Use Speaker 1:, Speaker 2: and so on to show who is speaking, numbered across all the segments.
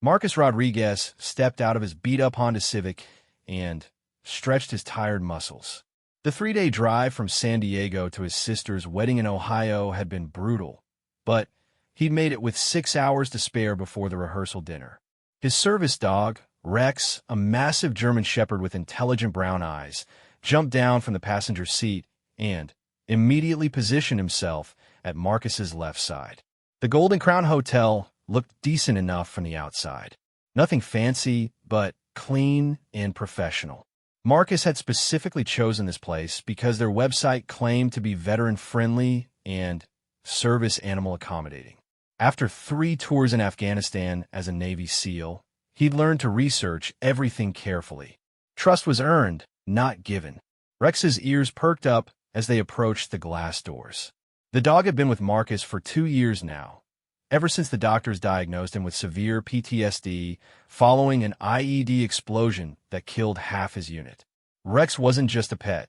Speaker 1: Marcus Rodriguez stepped out of his beat-up Honda Civic and stretched his tired muscles. The 3-day drive from San Diego to his sister's wedding in Ohio had been brutal, but he'd made it with 6 hours to spare before the rehearsal dinner. His service dog, Rex, a massive German shepherd with intelligent brown eyes, jumped down from the passenger seat and immediately positioned himself at Marcus's left side. The Golden Crown Hotel looked decent enough from the outside. Nothing fancy, but clean and professional. Marcus had specifically chosen this place because their website claimed to be veteran-friendly and service animal accommodating. After 3 tours in Afghanistan as a Navy SEAL, he'd learned to research everything carefully. Trust was earned, not given. Rex's ears perked up as they approached the glass doors. The dog had been with Marcus for 2 years now, ever since the doctors diagnosed him with severe PTSD following an IED explosion that killed half his unit. Rex wasn't just a pet.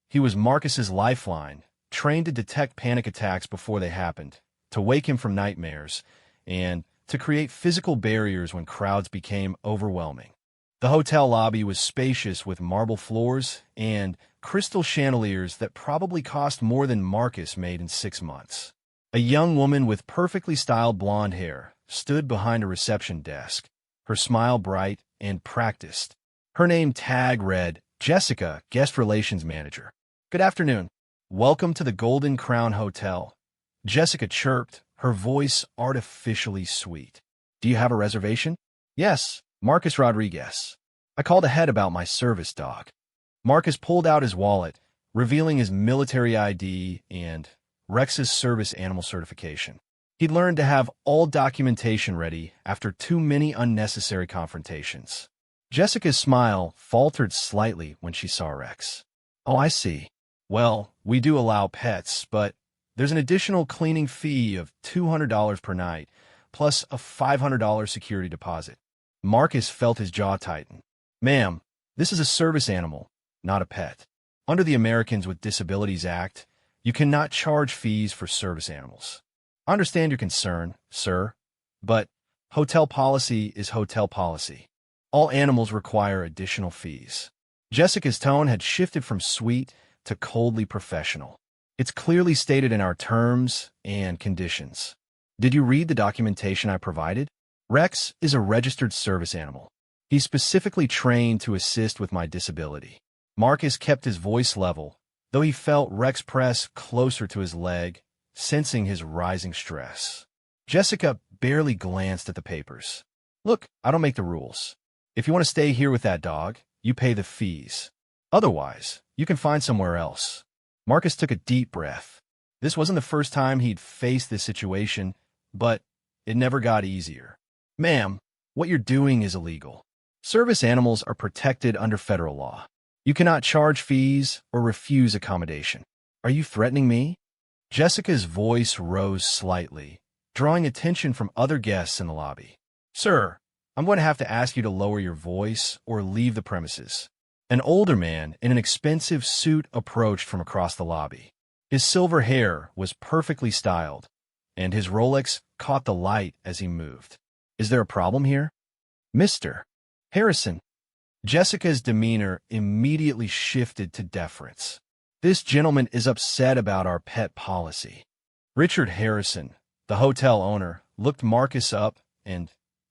Speaker 1: He was Marcus's lifeline, trained to detect panic attacks before they happened, to wake him from nightmares, and to create physical barriers when crowds became overwhelming. The hotel lobby was spacious with marble floors and crystal chandeliers that probably cost more than Marcus made in 6 months. A young woman with perfectly styled blonde hair stood behind a reception desk, her smile bright and practiced. Her name tag read, Jessica, Guest Relations Manager. "Good afternoon. Welcome to the Golden Crown Hotel," Jessica chirped, her voice artificially sweet. "Do you have a reservation?" "Yes, Marcus Rodriguez. I called ahead about my service dog." Marcus pulled out his wallet, revealing his military ID and Rex's service animal certification. He'd learned to have all documentation ready after too many unnecessary confrontations. Jessica's smile faltered slightly when she saw Rex. "Oh, I see. Well, we do allow pets, but there's an additional cleaning fee of $200 per night, plus a $500 security deposit." Marcus felt his jaw tighten. "Ma'am, this is a service animal, not a pet. Under the Americans with Disabilities Act, you cannot charge fees for service animals. I understand your concern, sir, but hotel policy is hotel policy. All animals require additional fees." Jessica's tone had shifted from sweet to coldly professional. "It's clearly stated in our terms and conditions. Did you read the documentation I provided? Rex is a registered service animal. He's specifically trained to assist with my disability." Marcus kept his voice level, though he felt Rex press closer to his leg, sensing his rising stress. Jessica barely glanced at the papers. "Look, I don't make the rules. If you want to stay here with that dog, you pay the fees. Otherwise, you can find somewhere else." Marcus took a deep breath. This wasn't the first time he'd faced this situation, but it never got easier. "Ma'am, what you're doing is illegal. Service animals are protected under federal law. You cannot charge fees or refuse accommodation. Are you threatening me?" Jessica's voice rose slightly, drawing attention from other guests in the lobby. "Sir, I'm going to have to ask you to lower your voice or leave the premises." An older man in an expensive suit approached from across the lobby. His silver hair was perfectly styled, and his Rolex caught the light as he moved. "Is there a problem here?" "Mr. Harrison." Jessica's demeanor immediately shifted to deference. "This gentleman is upset about our pet policy." Richard Harrison, the hotel owner, looked Marcus up and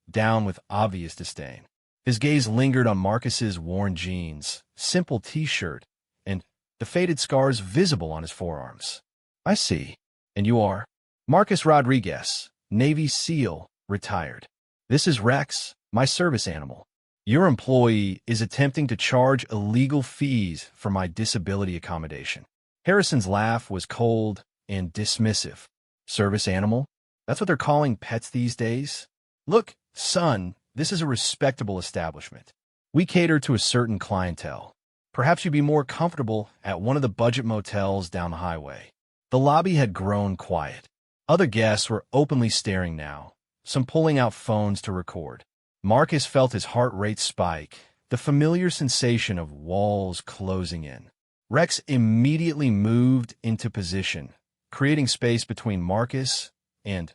Speaker 1: down with obvious disdain. His gaze lingered on Marcus's worn jeans, simple t-shirt, and the faded scars visible on his forearms. "I see. And you are?" "Marcus Rodriguez, Navy SEAL, retired. This is Rex, my service animal. Your employee is attempting to charge illegal fees for my disability accommodation." Harrison's laugh was cold and dismissive. "Service animal? That's what they're calling pets these days? Look, son, this is a respectable establishment. We cater to a certain clientele. Perhaps you'd be more comfortable at one of the budget motels down the highway." The lobby had grown quiet. Other guests were openly staring now, some pulling out phones to record. Marcus felt his heart rate spike, the familiar sensation of walls closing in. Rex immediately moved into position, creating space between Marcus and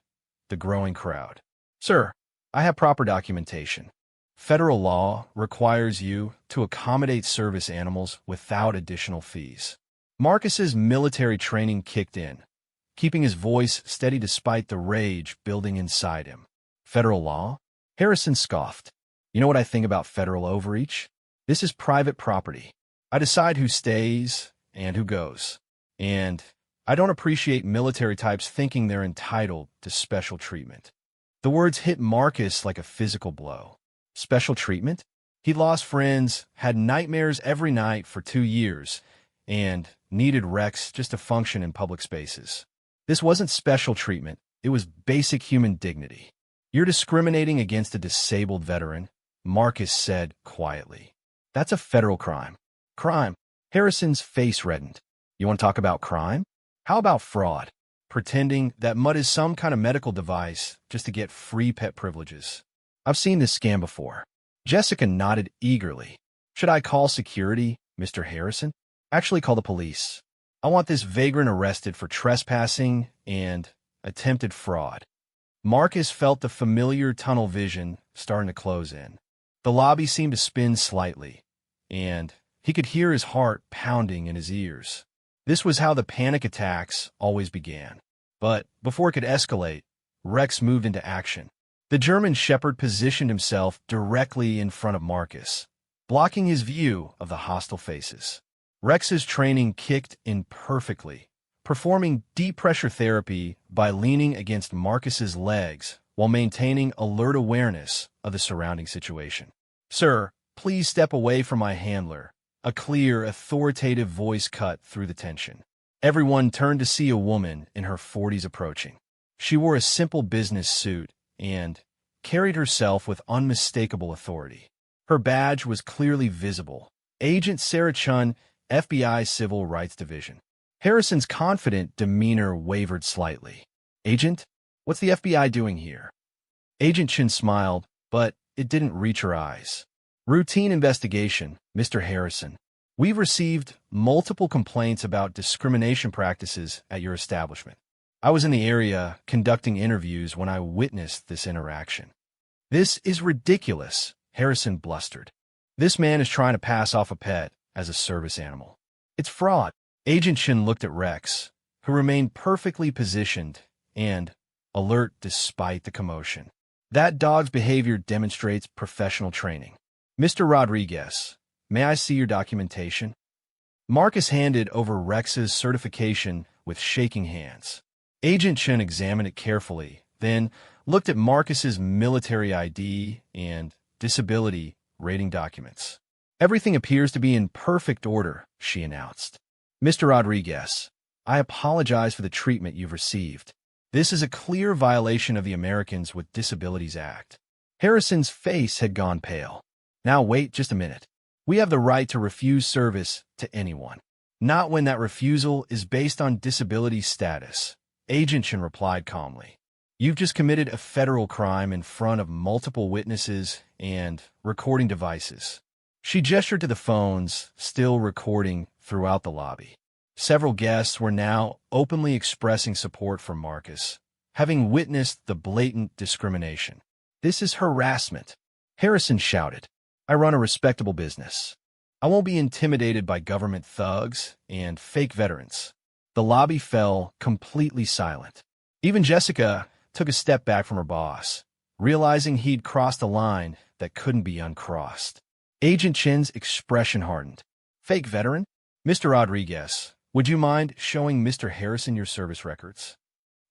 Speaker 1: the growing crowd. "Sir, I have proper documentation. Federal law requires you to accommodate service animals without additional fees. Marcus's military training kicked in, keeping his voice steady despite the rage building inside him. Federal law? Harrison scoffed. You know what I think about federal overreach? This is private property. I decide who stays and who goes. And I don't appreciate military types thinking they're entitled to special treatment. The words hit Marcus like a physical blow. Special treatment? He'd lost friends, had nightmares every night for 2 years, and needed Rex just to function in public spaces. This wasn't special treatment. It was basic human dignity. You're discriminating against a disabled veteran, Marcus said quietly. That's a federal crime. Crime. Harrison's face reddened. You want to talk about crime? How about fraud? Pretending that mud is some kind of medical device just to get free pet privileges. I've seen this scam before. Jessica nodded eagerly. Should I call security, Mr. Harrison? Actually, call the police. I want this vagrant arrested for trespassing and attempted fraud. Marcus felt the familiar tunnel vision starting to close in. The lobby seemed to spin slightly, and he could hear his heart pounding in his ears. This was how the panic attacks always began. But before it could escalate, Rex moved into action. The German shepherd positioned himself directly in front of Marcus, blocking his view of the hostile faces. Rex's training kicked in perfectly, performing deep pressure therapy by leaning against Marcus's legs while maintaining alert awareness of the surrounding situation. Sir, please step away from my handler. A clear, authoritative voice cut through the tension. Everyone turned to see a woman in her 40s approaching. She wore a simple business suit and carried herself with unmistakable authority. Her badge was clearly visible. Agent Sarah Chun, FBI Civil Rights Division. Harrison's confident demeanor wavered slightly. Agent, what's the FBI doing here? Agent Chun smiled, but it didn't reach her eyes. Routine investigation, Mr. Harrison. We've received multiple complaints about discrimination practices at your establishment. I was in the area conducting interviews when I witnessed this interaction. This is ridiculous, Harrison blustered. This man is trying to pass off a pet as a service animal. It's fraud. Agent Shin looked at Rex, who remained perfectly positioned and alert despite the commotion. That dog's behavior demonstrates professional training. Mr. Rodriguez, may I see your documentation? Marcus handed over Rex's certification with shaking hands. Agent Chen examined it carefully, then looked at Marcus's military ID and disability rating documents. Everything appears to be in perfect order, she announced. Mr. Rodriguez, I apologize for the treatment you've received. This is a clear violation of the Americans with Disabilities Act. Harrison's face had gone pale. Now wait just a minute. We have the right to refuse service to anyone. Not when that refusal is based on disability status. Agent Chen replied calmly. You've just committed a federal crime in front of multiple witnesses and recording devices. She gestured to the phones, still recording throughout the lobby. Several guests were now openly expressing support for Marcus, having witnessed the blatant discrimination. This is harassment. Harrison shouted. I run a respectable business. I won't be intimidated by government thugs and fake veterans. The lobby fell completely silent. Even Jessica took a step back from her boss, realizing he'd crossed a line that couldn't be uncrossed. Agent Chin's expression hardened. Fake veteran? Mr. Rodriguez, would you mind showing Mr. Harrison your service records?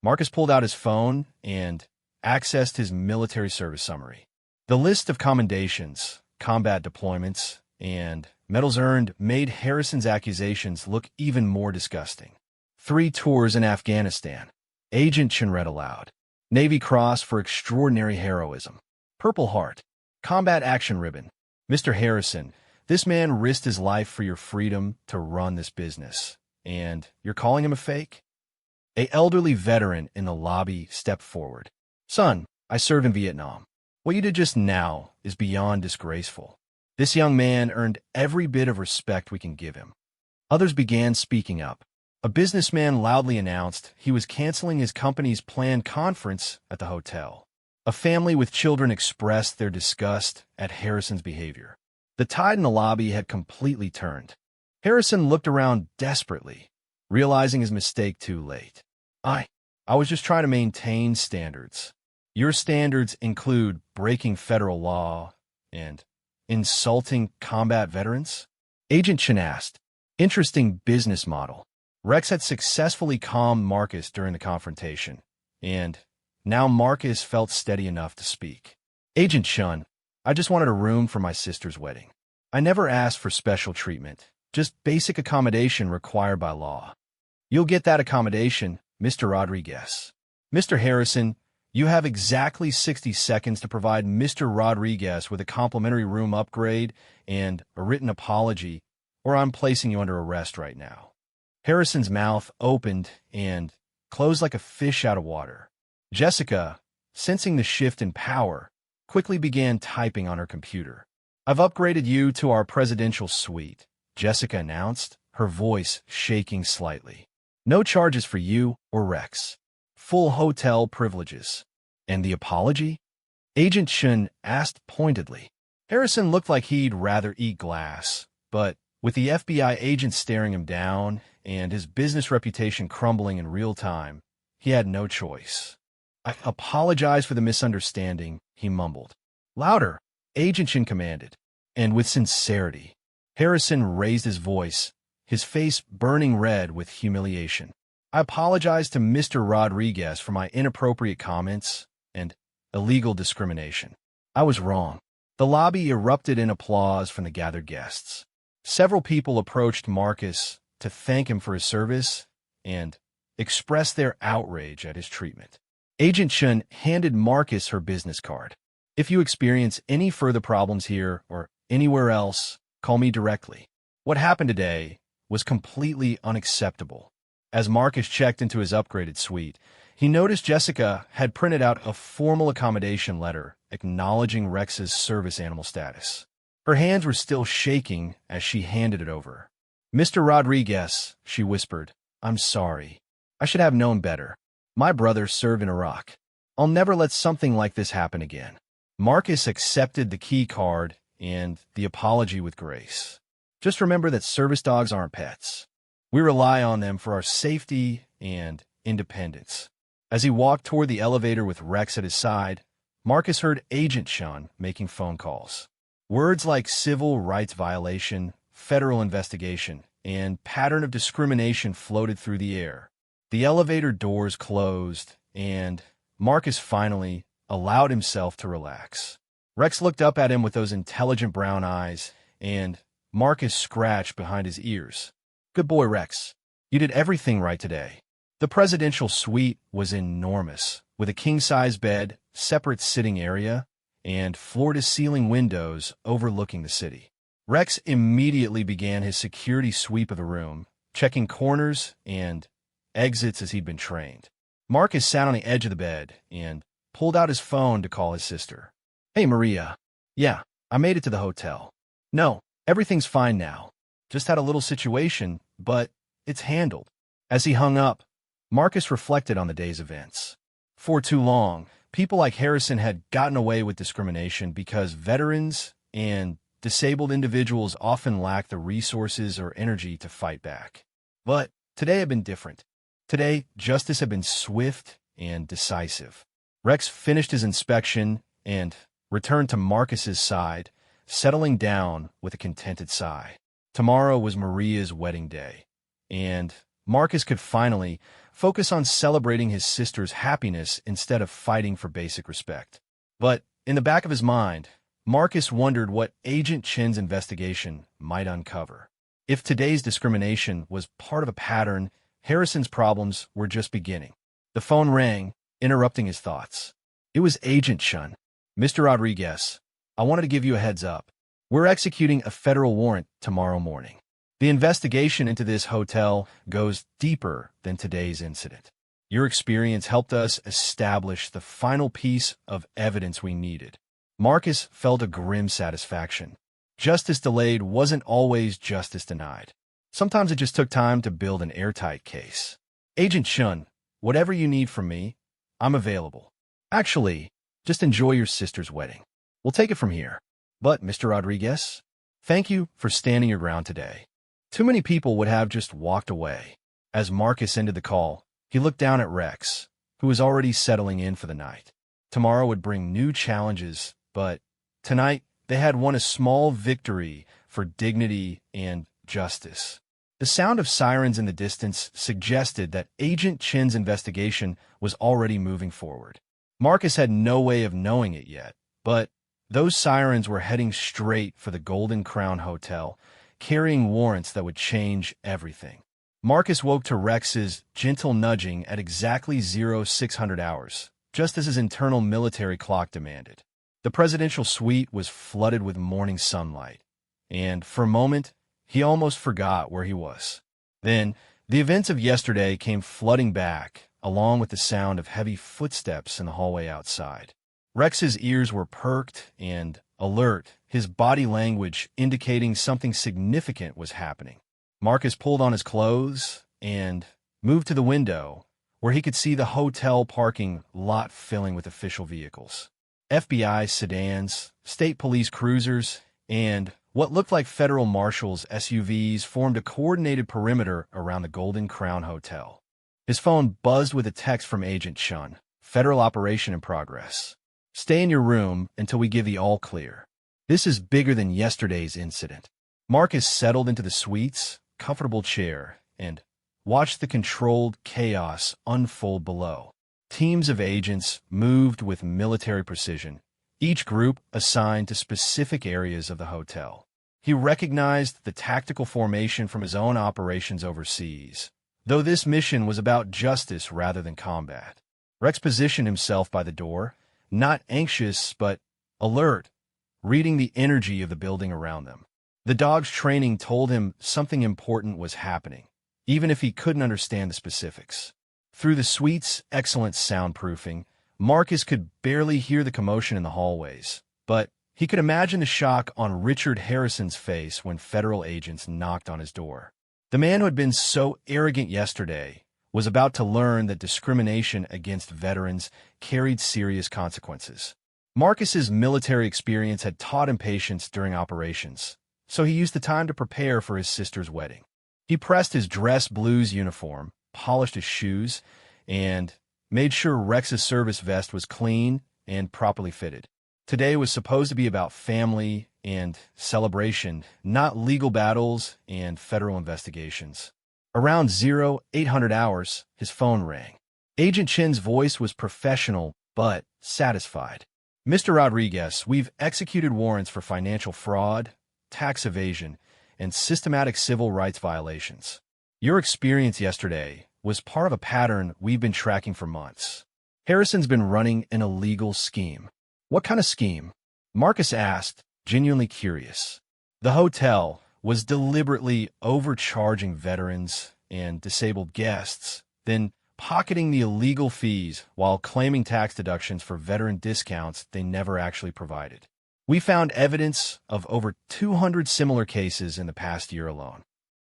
Speaker 1: Marcus pulled out his phone and accessed his military service summary. The list of commendations, combat deployments, and medals earned made Harrison's accusations look even more disgusting. 3 tours in Afghanistan. Agent Chin read aloud. Navy Cross for extraordinary heroism. Purple Heart. Combat Action Ribbon. Mr. Harrison, this man risked his life for your freedom to run this business. And you're calling him a fake? An elderly veteran in the lobby stepped forward. Son, I served in Vietnam. What you did just now is beyond disgraceful. This young man earned every bit of respect we can give him. Others began speaking up. A businessman loudly announced he was canceling his company's planned conference at the hotel. A family with children expressed their disgust at Harrison's behavior. The tide in the lobby had completely turned. Harrison looked around desperately, realizing his mistake too late. I was just trying to maintain standards. Your standards include breaking federal law and insulting combat veterans? Agent Chen asked. Interesting business model. Rex had successfully calmed Marcus during the confrontation, and now Marcus felt steady enough to speak. Agent Chen, I just wanted a room for my sister's wedding. I never asked for special treatment, just basic accommodation required by law. You'll get that accommodation, Mr. Rodriguez. Mr. Harrison, you have exactly 60 seconds to provide Mr. Rodriguez with a complimentary room upgrade and a written apology, or I'm placing you under arrest right now. Harrison's mouth opened and closed like a fish out of water. Jessica, sensing the shift in power, quickly began typing on her computer. I've upgraded you to our presidential suite, Jessica announced, her voice shaking slightly. No charges for you or Rex. Full hotel privileges. And the apology? Agent Chen asked pointedly. Harrison looked like he'd rather eat glass, but with the FBI agent staring him down and his business reputation crumbling in real time, he had no choice. I apologize for the misunderstanding, he mumbled. Louder, Agent Chen commanded, and with sincerity. Harrison raised his voice, his face burning red with humiliation. I apologize to Mr. Rodriguez for my inappropriate comments and illegal discrimination. I was wrong. The lobby erupted in applause from the gathered guests. Several people approached Marcus to thank him for his service and express their outrage at his treatment. Agent Chen handed Marcus her business card. If you experience any further problems here or anywhere else, call me directly. What happened today was completely unacceptable. As Marcus checked into his upgraded suite, he noticed Jessica had printed out a formal accommodation letter acknowledging Rex's service animal status. Her hands were still shaking as she handed it over. Mr. Rodriguez, she whispered, I'm sorry. I should have known better. My brother served in Iraq. I'll never let something like this happen again. Marcus accepted the key card and the apology with grace. Just remember that service dogs aren't pets. We rely on them for our safety and independence. As he walked toward the elevator with Rex at his side, Marcus heard Agent Sean making phone calls. Words like civil rights violation, federal investigation, and pattern of discrimination floated through the air. The elevator doors closed, and Marcus finally allowed himself to relax. Rex looked up at him with those intelligent brown eyes, and Marcus scratched behind his ears. Good boy, Rex. You did everything right today. The presidential suite was enormous, with a king-size bed, separate sitting area, and floor-to-ceiling windows overlooking the city. Rex immediately began his security sweep of the room, checking corners and exits as he'd been trained. Marcus sat on the edge of the bed and pulled out his phone to call his sister. Hey, Maria. Yeah, I made it to the hotel. No, everything's fine now. Just had a little situation, but it's handled. As he hung up, Marcus reflected on the day's events. For too long, people like Harrison had gotten away with discrimination because veterans and disabled individuals often lack the resources or energy to fight back. But today had been different. Today, justice had been swift and decisive. Rex finished his inspection and returned to Marcus's side, settling down with a contented sigh. Tomorrow was Maria's wedding day, and Marcus could finally focus on celebrating his sister's happiness instead of fighting for basic respect. But in the back of his mind, Marcus wondered what Agent Chen's investigation might uncover. If today's discrimination was part of a pattern, Harrison's problems were just beginning. The phone rang, interrupting his thoughts. It was Agent Chen. Mr. Rodriguez, I wanted to give you a heads up. We're executing a federal warrant tomorrow morning. The investigation into this hotel goes deeper than today's incident. Your experience helped us establish the final piece of evidence we needed. Marcus felt a grim satisfaction. Justice delayed wasn't always justice denied. Sometimes it just took time to build an airtight case. Agent Shun, whatever you need from me, I'm available. Actually, Just enjoy your sister's wedding. We'll take it from here. But, Mr. Rodriguez, thank you for standing your ground today. Too many people would have just walked away. As Marcus ended the call, he looked down at Rex, who was already settling in for the night. Tomorrow would bring new challenges, but tonight they had won a small victory for dignity and justice. The sound of sirens in the distance suggested that Agent Chin's investigation was already moving forward. Marcus had no way of knowing it yet, but those sirens were heading straight for the Golden Crown Hotel, carrying warrants that would change everything. Marcus woke to Rex's gentle nudging at exactly 0600 hours, just as his internal military clock demanded. The presidential suite was flooded with morning sunlight, and for a moment, he almost forgot where he was. Then, the events of yesterday came flooding back, along with the sound of heavy footsteps in the hallway outside. Rex's ears were perked and alert, his body language indicating something significant was happening. Marcus pulled on his clothes and moved to the window, where he could see the hotel parking lot filling with official vehicles. FBI sedans, state police cruisers, and what looked like federal marshals' SUVs formed a coordinated perimeter around the Golden Crown Hotel. His phone buzzed with a text from Agent Chun. Federal operation in progress. Stay in your room until we give the all clear. This is bigger than yesterday's incident. Marcus settled into the suite's comfortable chair and watched the controlled chaos unfold below. Teams of agents moved with military precision, each group assigned to specific areas of the hotel. He recognized the tactical formation from his own operations overseas, though this mission was about justice rather than combat. Rex positioned himself by the door, not anxious but alert, reading the energy of the building around them. The dog's training told him something important was happening, even if he couldn't understand the specifics. Through the suite's excellent soundproofing, Marcus could barely hear the commotion in the hallways, but he could imagine the shock on Richard Harrison's face when federal agents knocked on his door. The man who had been so arrogant yesterday was about to learn that discrimination against veterans carried serious consequences. Marcus's military experience had taught him patience during operations, so he used the time to prepare for his sister's wedding. He pressed his dress blues uniform, polished his shoes, and made sure Rex's service vest was clean and properly fitted. Today was supposed to be about family and celebration, not legal battles and federal investigations. Around 0800 hours, his phone rang. Agent Chin's voice was professional but satisfied. Mr. Rodriguez, we've executed warrants for financial fraud, tax evasion, and systematic civil rights violations. Your experience yesterday was part of a pattern we've been tracking for months. Harrison's been running an illegal scheme. What kind of scheme? Marcus asked, genuinely curious. The hotel was deliberately overcharging veterans and disabled guests, then pocketing the illegal fees while claiming tax deductions for veteran discounts they never actually provided. We found evidence of over 200 similar cases in the past year alone.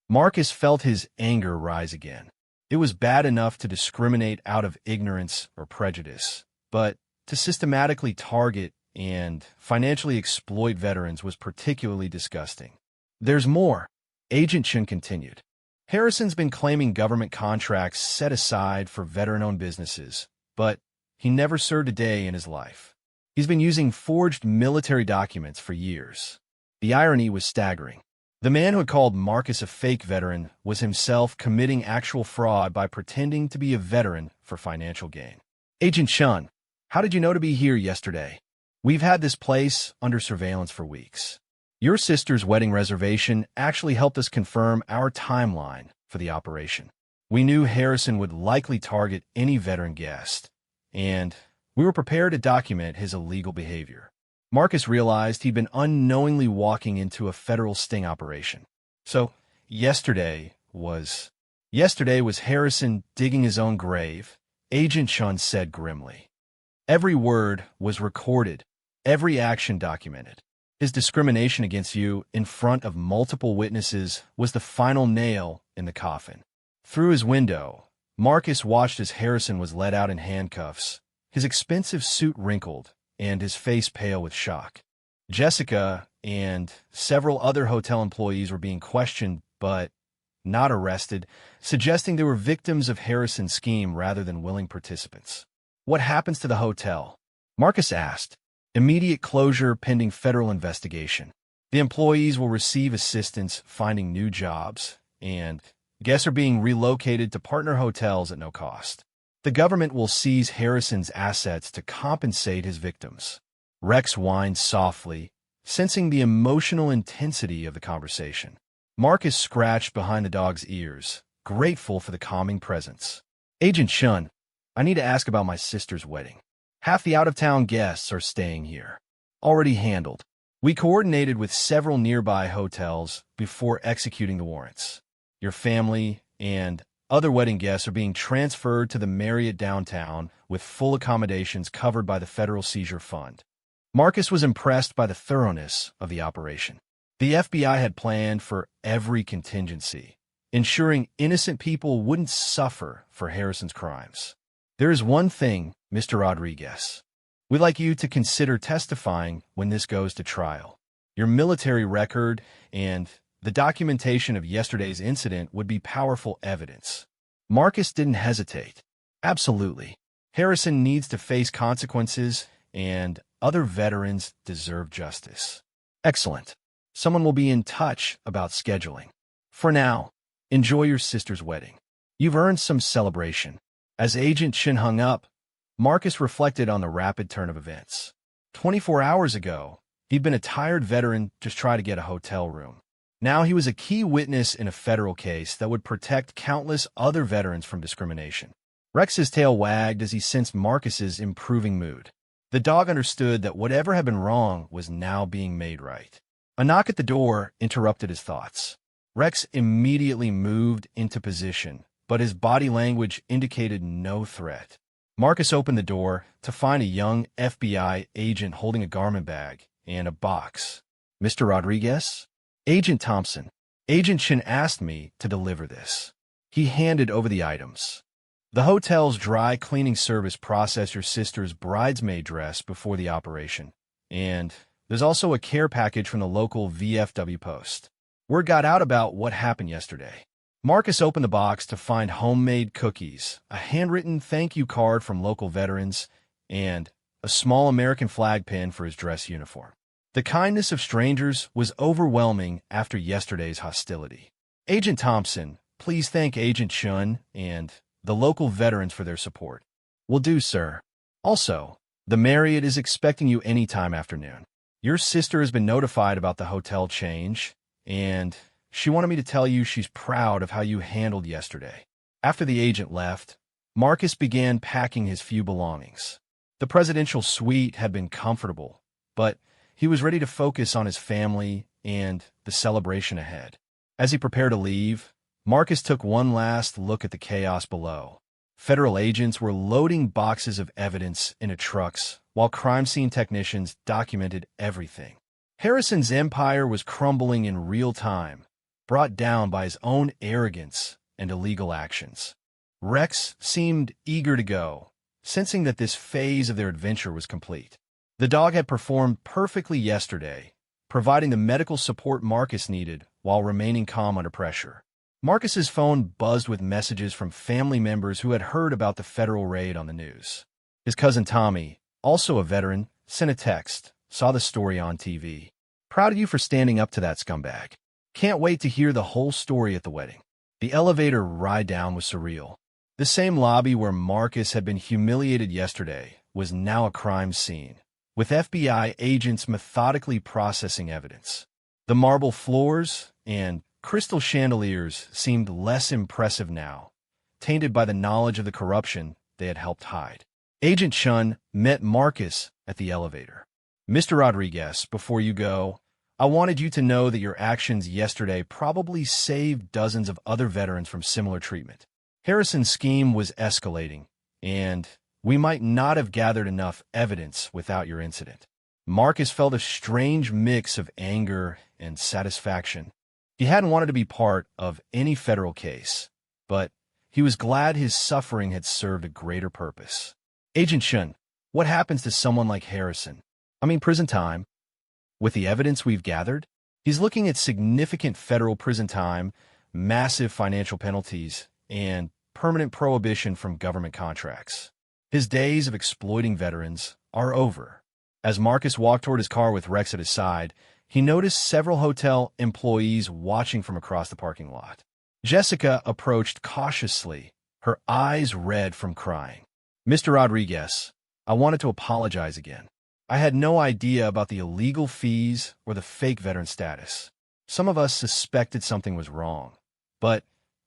Speaker 1: Marcus felt his anger rise again. It was bad enough to discriminate out of ignorance or prejudice, but to systematically target and financially exploit veterans was particularly disgusting. There's more, Agent Chin continued. Harrison's been claiming government contracts set aside for veteran-owned businesses, but he never served a day in his life. He's been using forged military documents for years. The irony was staggering. The man who had called Marcus a fake veteran was himself committing actual fraud by pretending to be a veteran for financial gain. Agent Chun, how did you know to be here yesterday? We've had this place under surveillance for weeks. Your sister's wedding reservation actually helped us confirm our timeline for the operation. We knew Harrison would likely target any veteran guest, and we were prepared to document his illegal behavior. Marcus realized he'd been unknowingly walking into a federal sting operation. So, yesterday was Harrison digging his own grave, Agent Chun said grimly. Every word was recorded, every action documented. His discrimination against you in front of multiple witnesses was the final nail in the coffin. Through his window, Marcus watched as Harrison was led out in handcuffs, his expensive suit wrinkled, and his face pale with shock. Jessica and several other hotel employees were being questioned, but not arrested, suggesting they were victims of Harrison's scheme rather than willing participants. What happens to the hotel? Marcus asked. Immediate closure pending federal investigation. The employees will receive assistance finding new jobs, and guests are being relocated to partner hotels at no cost. The government will seize Harrison's assets to compensate his victims. Rex whined softly, sensing the emotional intensity of the conversation. Marcus scratched behind the dog's ears, grateful for the calming presence. Agent Shun, I need to ask about my sister's wedding. Half the out-of-town guests are staying here. Already handled. We coordinated with several nearby hotels before executing the warrants. Your family and other wedding guests are being transferred to the Marriott downtown with full accommodations covered by the Federal Seizure Fund. Marcus was impressed by the thoroughness of the operation. The FBI had planned for every contingency, ensuring innocent people wouldn't suffer for Harrison's crimes. There is one thing, Mr. Rodriguez. We'd like you to consider testifying when this goes to trial. Your military record and the documentation of yesterday's incident would be powerful evidence. Marcus didn't hesitate. Absolutely. Harrison needs to face consequences, and other veterans deserve justice. Excellent. Someone will be in touch about scheduling. For now, enjoy your sister's wedding. You've earned some celebration. As Agent Shin hung up, Marcus reflected on the rapid turn of events. 24 hours ago, he'd been a tired veteran just trying to get a hotel room. Now he was a key witness in a federal case that would protect countless other veterans from discrimination. Rex's tail wagged as he sensed Marcus's improving mood. The dog understood that whatever had been wrong was now being made right. A knock at the door interrupted his thoughts. Rex immediately moved into position, but his body language indicated no threat. Marcus opened the door to find a young FBI agent holding a garment bag and a box. Mr. Rodriguez? Agent Thompson. Agent Shin asked me to deliver this. He handed over the items. The hotel's dry cleaning service processed your sister's bridesmaid dress before the operation, and there's also a care package from the local VFW post. Word got out about what happened yesterday. Marcus opened the box to find homemade cookies, a handwritten thank you card from local veterans, and a small American flag pin for his dress uniform. The kindness of strangers was overwhelming after yesterday's hostility. Agent Thompson, please thank Agent Shun and the local veterans for their support. Will do, sir. Also, the Marriott is expecting you anytime afternoon. Your sister has been notified about the hotel change, and she wanted me to tell you she's proud of how you handled yesterday. After the agent left, Marcus began packing his few belongings. The presidential suite had been comfortable, but he was ready to focus on his family and the celebration ahead. As he prepared to leave, Marcus took one last look at the chaos below. Federal agents were loading boxes of evidence into trucks, while crime scene technicians documented everything. Harrison's empire was crumbling in real time, brought down by his own arrogance and illegal actions. Rex seemed eager to go, sensing that this phase of their adventure was complete. The dog had performed perfectly yesterday, providing the medical support Marcus needed while remaining calm under pressure. Marcus's phone buzzed with messages from family members who had heard about the federal raid on the news. His cousin Tommy, also a veteran, sent a text, saw the story on TV. Proud of you for standing up to that scumbag. Can't wait to hear the whole story at the wedding. The elevator ride down was surreal. The same lobby where Marcus had been humiliated yesterday was now a crime scene, with FBI agents methodically processing evidence. The marble floors and crystal chandeliers seemed less impressive now, tainted by the knowledge of the corruption they had helped hide. Agent Shun met Marcus at the elevator. Mr. Rodriguez, before you go, I wanted you to know that your actions yesterday probably saved dozens of other veterans from similar treatment. Harrison's scheme was escalating, and we might not have gathered enough evidence without your incident. Marcus felt a strange mix of anger and satisfaction. He hadn't wanted to be part of any federal case, but he was glad his suffering had served a greater purpose. Agent Shun, What happens to someone like Harrison? I mean, prison time. With the evidence we've gathered, he's looking at significant federal prison time, massive financial penalties, and permanent prohibition from government contracts. His days of exploiting veterans are over. As Marcus walked toward his car with Rex at his side, he noticed several hotel employees watching from across the parking lot. Jessica approached cautiously, her eyes red from crying. "Mr. Rodriguez, I wanted to apologize again. I had no idea about the illegal fees or the fake veteran status. Some of us suspected something was wrong, but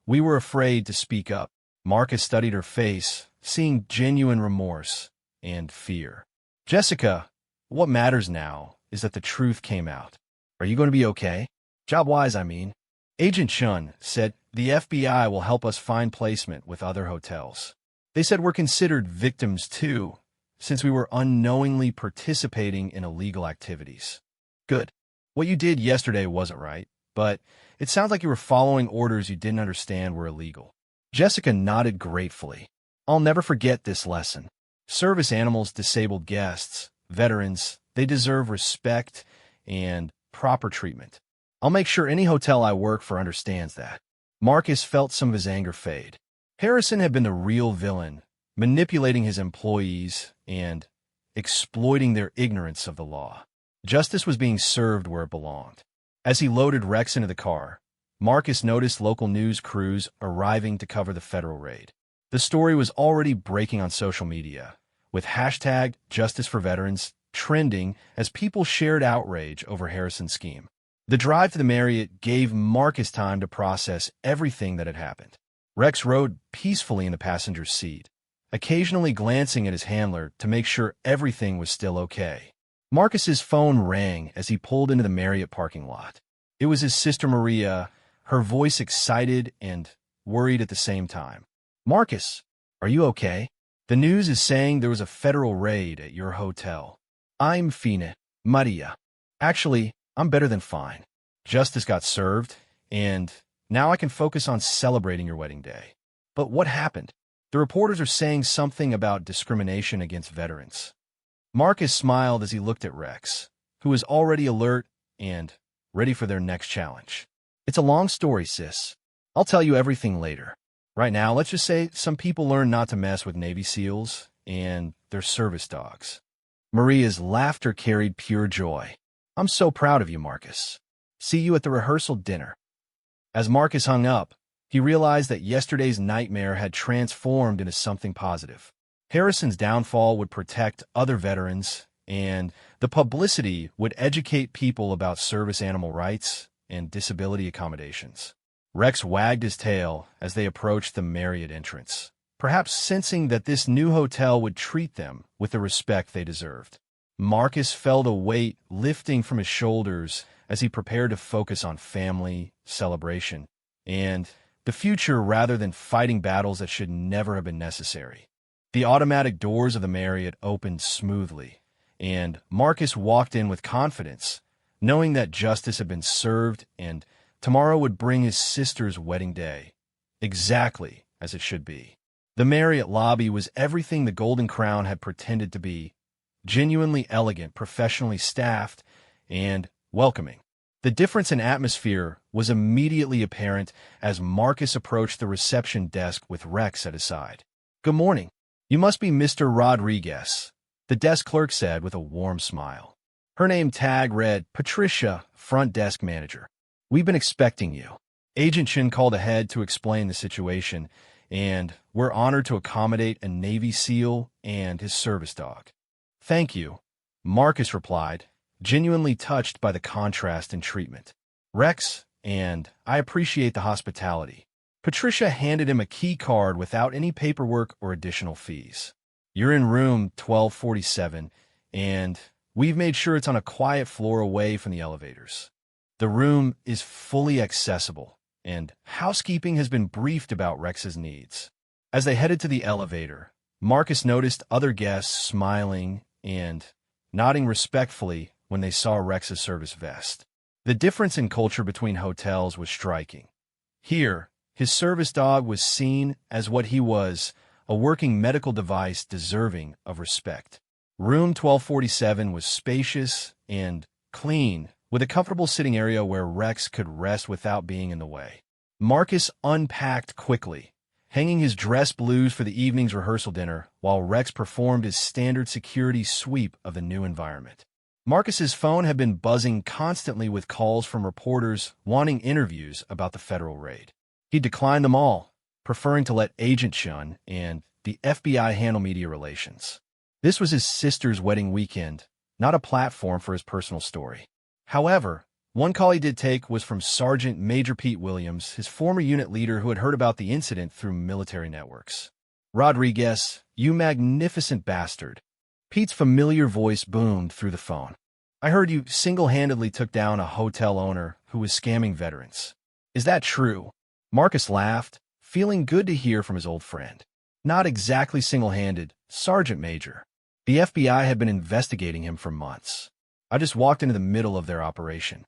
Speaker 1: we were afraid to speak up." Marcus studied her face, seeing genuine remorse and fear. "Jessica, what matters now is that the truth came out. Are you going to be okay? Job-wise, I mean." Agent Chun said the FBI will help us find placement with other hotels. They said we're considered victims too, since we were unknowingly participating in illegal activities. Good. What you did yesterday wasn't right, but it sounds like you were following orders you didn't understand were illegal. Jessica nodded gratefully. "I'll never forget this lesson. Service animals, disabled guests, veterans, they deserve respect and proper treatment. I'll make sure any hotel I work for understands that." Marcus felt some of his anger fade. Harrison had been the real villain, manipulating his employees and exploiting their ignorance of the law. Justice was being served where it belonged. As he loaded Rex into the car, Marcus noticed local news crews arriving to cover the federal raid. The story was already breaking on social media, with hashtag Justice for Veterans trending as people shared outrage over Harrison's scheme. The drive to the Marriott gave Marcus time to process everything that had happened. Rex rode peacefully in the passenger's seat, occasionally glancing at his handler to make sure everything was still okay. Marcus's phone rang as he pulled into the Marriott parking lot. It was his sister Maria, her voice excited and worried at the same time. "Marcus, are you okay? The news is saying there was a federal raid at your hotel." "I'm fine, Maria. Actually, I'm better than fine. Justice got served, and now I can focus on celebrating your wedding day." "But what happened?" "The reporters are saying something about discrimination against veterans." Marcus smiled as he looked at Rex, who was already alert and ready for their next challenge. "It's a long story, sis. I'll tell you everything later. Right now, let's just say some people learned not to mess with Navy SEALs and their service dogs." Maria's laughter carried pure joy. "I'm so proud of you, Marcus. See you at the rehearsal dinner." As Marcus hung up, he realized that yesterday's nightmare had transformed into something positive. Harrison's downfall would protect other veterans, and the publicity would educate people about service animal rights and disability accommodations. Rex wagged his tail as they approached the Marriott entrance, perhaps sensing that this new hotel would treat them with the respect they deserved. Marcus felt a weight lifting from his shoulders as he prepared to focus on family, celebration, and the future rather than fighting battles that should never have been necessary. The automatic doors of the Marriott opened smoothly, and Marcus walked in with confidence, knowing that justice had been served and tomorrow would bring his sister's wedding day, exactly as it should be. The Marriott lobby was everything the Golden Crown had pretended to be, genuinely elegant, professionally staffed, and welcoming. The difference in atmosphere was immediately apparent as Marcus approached the reception desk with Rex at his side. "Good morning. You must be Mr. Rodriguez," the desk clerk said with a warm smile. Her name tag read Patricia, front desk manager. "We've been expecting you." Agent Chin called ahead to explain the situation, and we're honored to accommodate a Navy SEAL and his service dog. "Thank you," Marcus replied, genuinely touched by the contrast in treatment. "Rex, and I appreciate the hospitality." Patricia handed him a key card without any paperwork or additional fees. "You're in room 1247, and we've made sure it's on a quiet floor away from the elevators. The room is fully accessible, and housekeeping has been briefed about Rex's needs." As they headed to the elevator, Marcus noticed other guests smiling and nodding respectfully when they saw Rex's service vest. The difference in culture between hotels was striking. Here, his service dog was seen as what he was, a working medical device deserving of respect. Room 1247 was spacious and clean, with a comfortable sitting area where Rex could rest without being in the way. Marcus unpacked quickly, hanging his dress blues for the evening's rehearsal dinner, while Rex performed his standard security sweep of the new environment. Marcus's phone had been buzzing constantly with calls from reporters wanting interviews about the federal raid. He declined them all, preferring to let Agent Shun and the FBI handle media relations. This was his sister's wedding weekend, not a platform for his personal story. However, one call he did take was from Sergeant Major Pete Williams, his former unit leader who had heard about the incident through military networks. "Rodriguez, you magnificent bastard." Pete's familiar voice boomed through the phone. "I heard you single-handedly took down a hotel owner who was scamming veterans. Is that true?" Marcus laughed, feeling good to hear from his old friend. "Not exactly single-handed, Sergeant Major. The FBI had been investigating him for months. I just walked into the middle of their operation.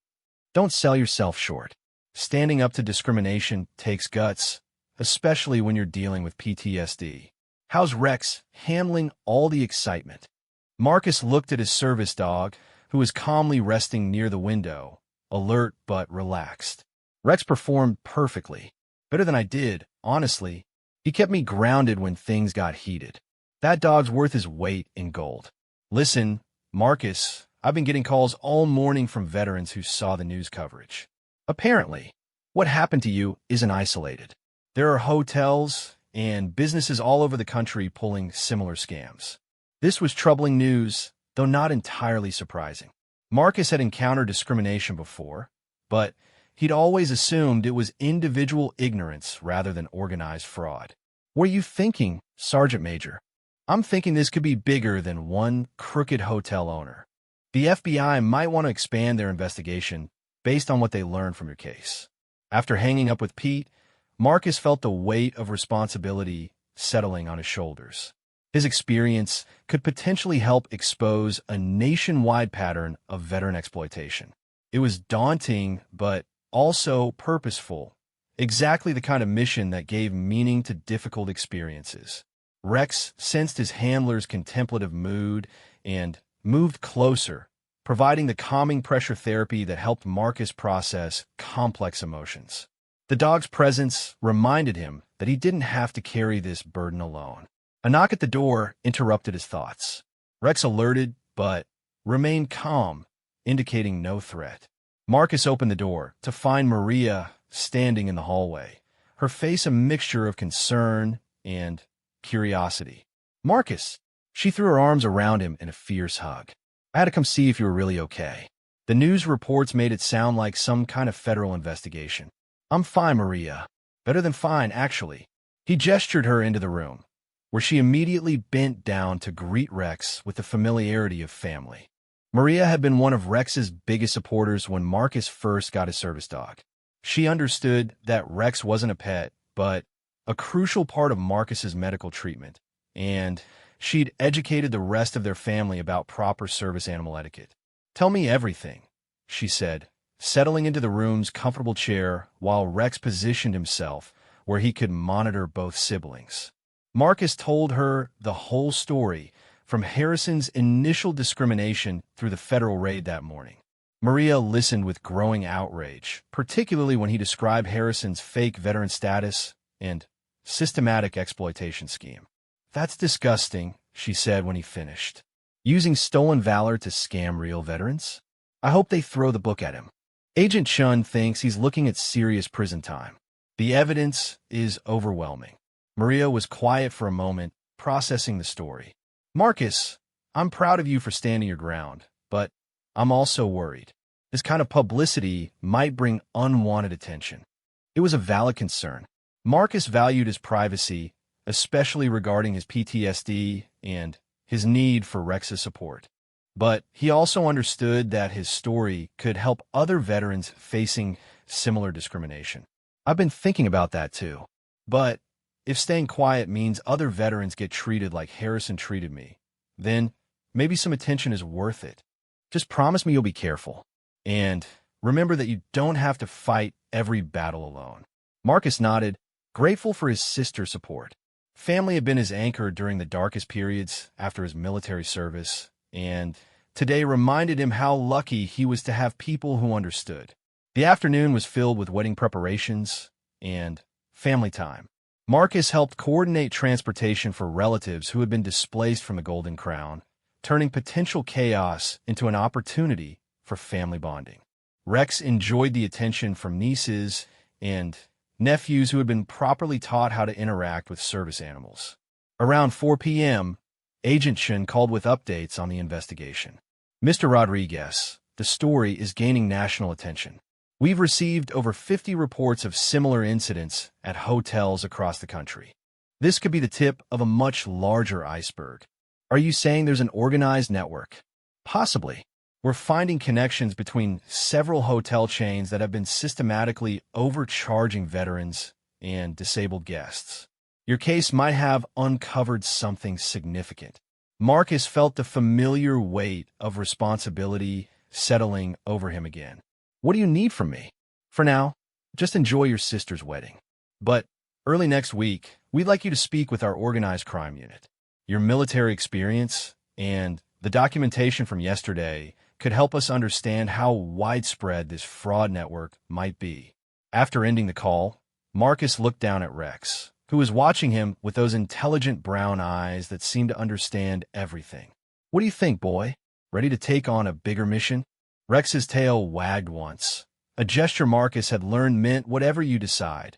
Speaker 1: Don't sell yourself short. Standing up to discrimination takes guts, especially when you're dealing with PTSD. How's Rex handling all the excitement?" Marcus looked at his service dog, who was calmly resting near the window, alert but relaxed. "Rex performed perfectly. Better than I did, honestly. He kept me grounded when things got heated. That dog's worth his weight in gold." "Listen, Marcus, I've been getting calls all morning from veterans who saw the news coverage. Apparently, what happened to you isn't isolated. There are hotels and businesses all over the country pulling similar scams." This was troubling news, though not entirely surprising. Marcus had encountered discrimination before, but he'd always assumed it was individual ignorance rather than organized fraud. "What are you thinking, Sergeant Major?" "I'm thinking this could be bigger than one crooked hotel owner. The FBI might want to expand their investigation based on what they learned from your case." After hanging up with Pete, Marcus felt the weight of responsibility settling on his shoulders. His experience could potentially help expose a nationwide pattern of veteran exploitation. It was daunting, but also purposeful, exactly the kind of mission that gave meaning to difficult experiences. Rex sensed his handler's contemplative mood and moved closer, providing the calming pressure therapy that helped Marcus process complex emotions. The dog's presence reminded him that he didn't have to carry this burden alone. A knock at the door interrupted his thoughts. Rex alerted, but remained calm, indicating no threat. Marcus opened the door to find Maria standing in the hallway, her face a mixture of concern and curiosity. "Marcus!" She threw her arms around him in a fierce hug. "I had to come see if you were really okay. The news reports made it sound like some kind of federal investigation." "I'm fine, Maria. Better than fine, actually." He gestured her into the room, where she immediately bent down to greet Rex with the familiarity of family. Maria had been one of Rex's biggest supporters when Marcus first got his service dog. She understood that Rex wasn't a pet, but a crucial part of Marcus's medical treatment, and she'd educated the rest of their family about proper service animal etiquette. "Tell me everything," she said, settling into the room's comfortable chair while Rex positioned himself where he could monitor both siblings. Marcus told her the whole story, from Harrison's initial discrimination through the federal raid that morning. Maria listened with growing outrage, particularly when he described Harrison's fake veteran status and systematic exploitation scheme. "That's disgusting," she said when he finished. "Using stolen valor to scam real veterans? I hope they throw the book at him. Agent Shun thinks he's looking at serious prison time. The evidence is overwhelming." Maria was quiet for a moment, processing the story. "Marcus, I'm proud of you for standing your ground, but I'm also worried. This kind of publicity might bring unwanted attention." It was a valid concern. Marcus valued his privacy, especially regarding his PTSD and his need for Rex's support. But he also understood that his story could help other veterans facing similar discrimination. "I've been thinking about that too. But if staying quiet means other veterans get treated like Harrison treated me, then maybe some attention is worth it. Just promise me you'll be careful. And remember that you don't have to fight every battle alone." Marcus nodded, grateful for his sister's support. Family had been his anchor during the darkest periods after his military service, and today reminded him how lucky he was to have people who understood. The afternoon was filled with wedding preparations and family time. Marcus helped coordinate transportation for relatives who had been displaced from the Golden Crown, turning potential chaos into an opportunity for family bonding. Rex enjoyed the attention from nieces and nephews who had been properly taught how to interact with service animals. Around 4 p.m., Agent Chen called with updates on the investigation. Mr. Rodriguez, the story is gaining national attention. We've received over 50 reports of similar incidents at hotels across the country. This could be the tip of a much larger iceberg. Are you saying there's an organized network? Possibly. We're finding connections between several hotel chains that have been systematically overcharging veterans and disabled guests. Your case might have uncovered something significant. Marcus felt the familiar weight of responsibility settling over him again. What do you need from me? For now, just enjoy your sister's wedding. But early next week, we'd like you to speak with our organized crime unit. Your military experience and the documentation from yesterday could help us understand how widespread this fraud network might be. After ending the call, Marcus looked down at Rex, who was watching him with those intelligent brown eyes that seemed to understand everything. What do you think, boy? Ready to take on a bigger mission? Rex's tail wagged once, a gesture Marcus had learned meant whatever you decide,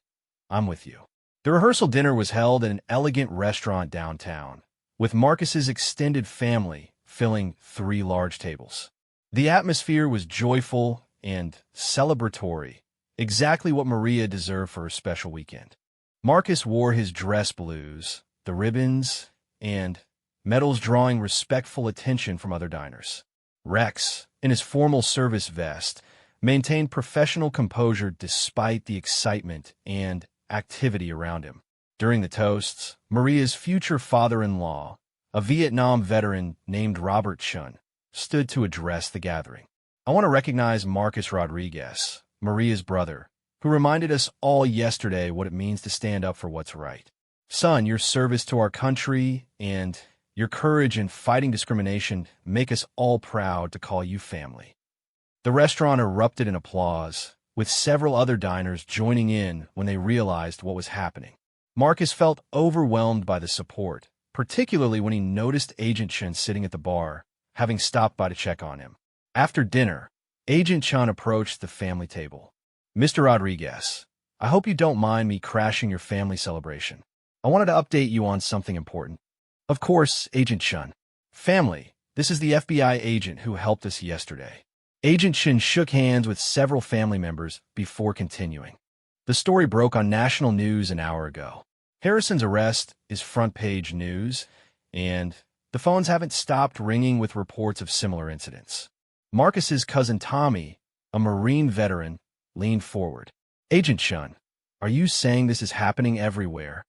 Speaker 1: I'm with you. The rehearsal dinner was held at an elegant restaurant downtown, with Marcus's extended family filling 3 large tables. The atmosphere was joyful and celebratory, exactly what Maria deserved for her special weekend. Marcus wore his dress blues, the ribbons, and medals drawing respectful attention from other diners. Rex, in his formal service vest, maintained professional composure despite the excitement and activity around him. During the toasts, Maria's future father-in-law, a Vietnam veteran named Robert Chun, stood to address the gathering. I want to recognize Marcus Rodriguez, Maria's brother, who reminded us all yesterday what it means to stand up for what's right. Son, your service to our country and your courage in fighting discrimination make us all proud to call you family. The restaurant erupted in applause, with several other diners joining in when they realized what was happening. Marcus felt overwhelmed by the support, particularly when he noticed Agent Chen sitting at the bar, having stopped by to check on him. After dinner, Agent Chen approached the family table. Mr. Rodriguez, I hope you don't mind me crashing your family celebration. I wanted to update you on something important. Of course, Agent Chen. Family, this is the FBI agent who helped us yesterday. Agent Chen shook hands with several family members before continuing. The story broke on national news an hour ago. Harrison's arrest is front-page news, and the phones haven't stopped ringing with reports of similar incidents. Marcus's cousin Tommy, a Marine veteran, leaned forward. Agent Chen, are you saying this is happening everywhere?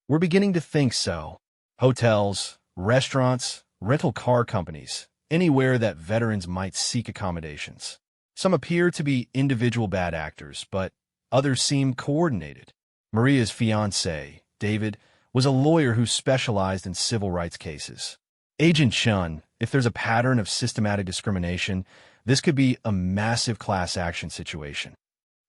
Speaker 1: We're beginning to think so. Hotels, restaurants, rental car companies, anywhere that veterans might seek accommodations. Some appear to be individual bad actors, but others seem coordinated. Maria's fiancé, David, was a lawyer who specialized in civil rights cases. Agent Chen, if there's a pattern of systematic discrimination, this could be a massive class action situation.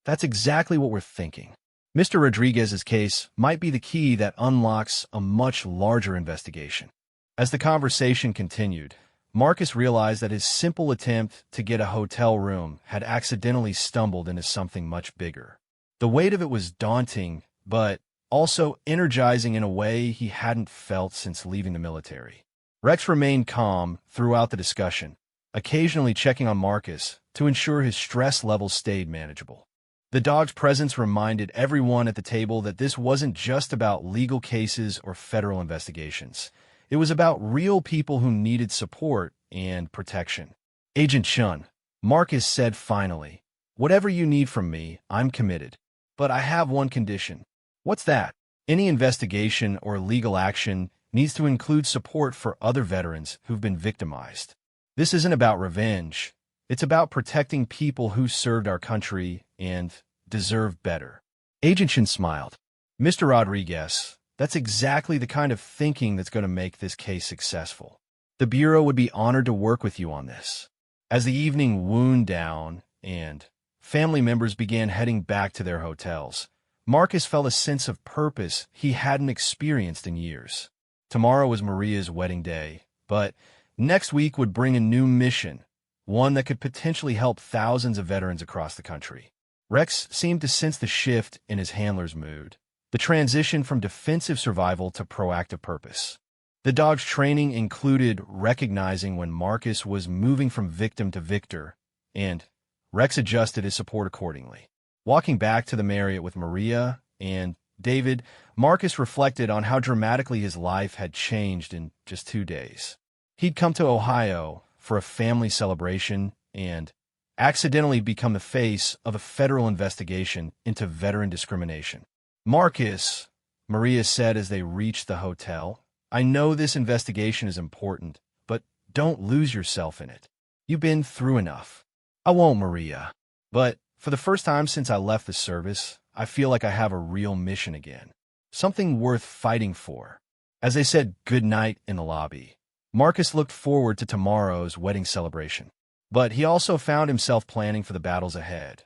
Speaker 1: That's exactly what we're thinking. Mr. Rodriguez's case might be the key that unlocks a much larger investigation. As the conversation continued, Marcus realized that his simple attempt to get a hotel room had accidentally stumbled into something much bigger. The weight of it was daunting, but also energizing in a way he hadn't felt since leaving the military. Rex remained calm throughout the discussion, occasionally checking on Marcus to ensure his stress levels stayed manageable. The dog's presence reminded everyone at the table that this wasn't just about legal cases or federal investigations. It was about real people who needed support and protection. Agent Chen, Marcus said finally, whatever you need from me, I'm committed. But I have one condition. What's that? Any investigation or legal action needs to include support for other veterans who've been victimized. This isn't about revenge. It's about protecting people who served our country and deserve better. Agent Chen smiled. Mr. Rodriguez, That's exactly the kind of thinking that's going to make this case successful. The Bureau would be honored to work with you on this. As the evening wound down and family members began heading back to their hotels, Marcus felt a sense of purpose he hadn't experienced in years. Tomorrow was Maria's wedding day, but next week would bring a new mission, one that could potentially help thousands of veterans across the country. Rex seemed to sense the shift in his handler's mood, the transition from defensive survival to proactive purpose. The dog's training included recognizing when Marcus was moving from victim to victor, and Rex adjusted his support accordingly. Walking back to the Marriott with Maria and David, Marcus reflected on how dramatically his life had changed in just 2 days. He'd come to Ohio for a family celebration and accidentally become the face of a federal investigation into veteran discrimination. "Marcus," Maria said as they reached the hotel, "I know this investigation is important, but don't lose yourself in it. You've been through enough." "I won't, Maria. But for the first time since I left the service, I feel like I have a real mission again. Something worth fighting for." As they said goodnight in the lobby, Marcus looked forward to tomorrow's wedding celebration. But he also found himself planning for the battles ahead.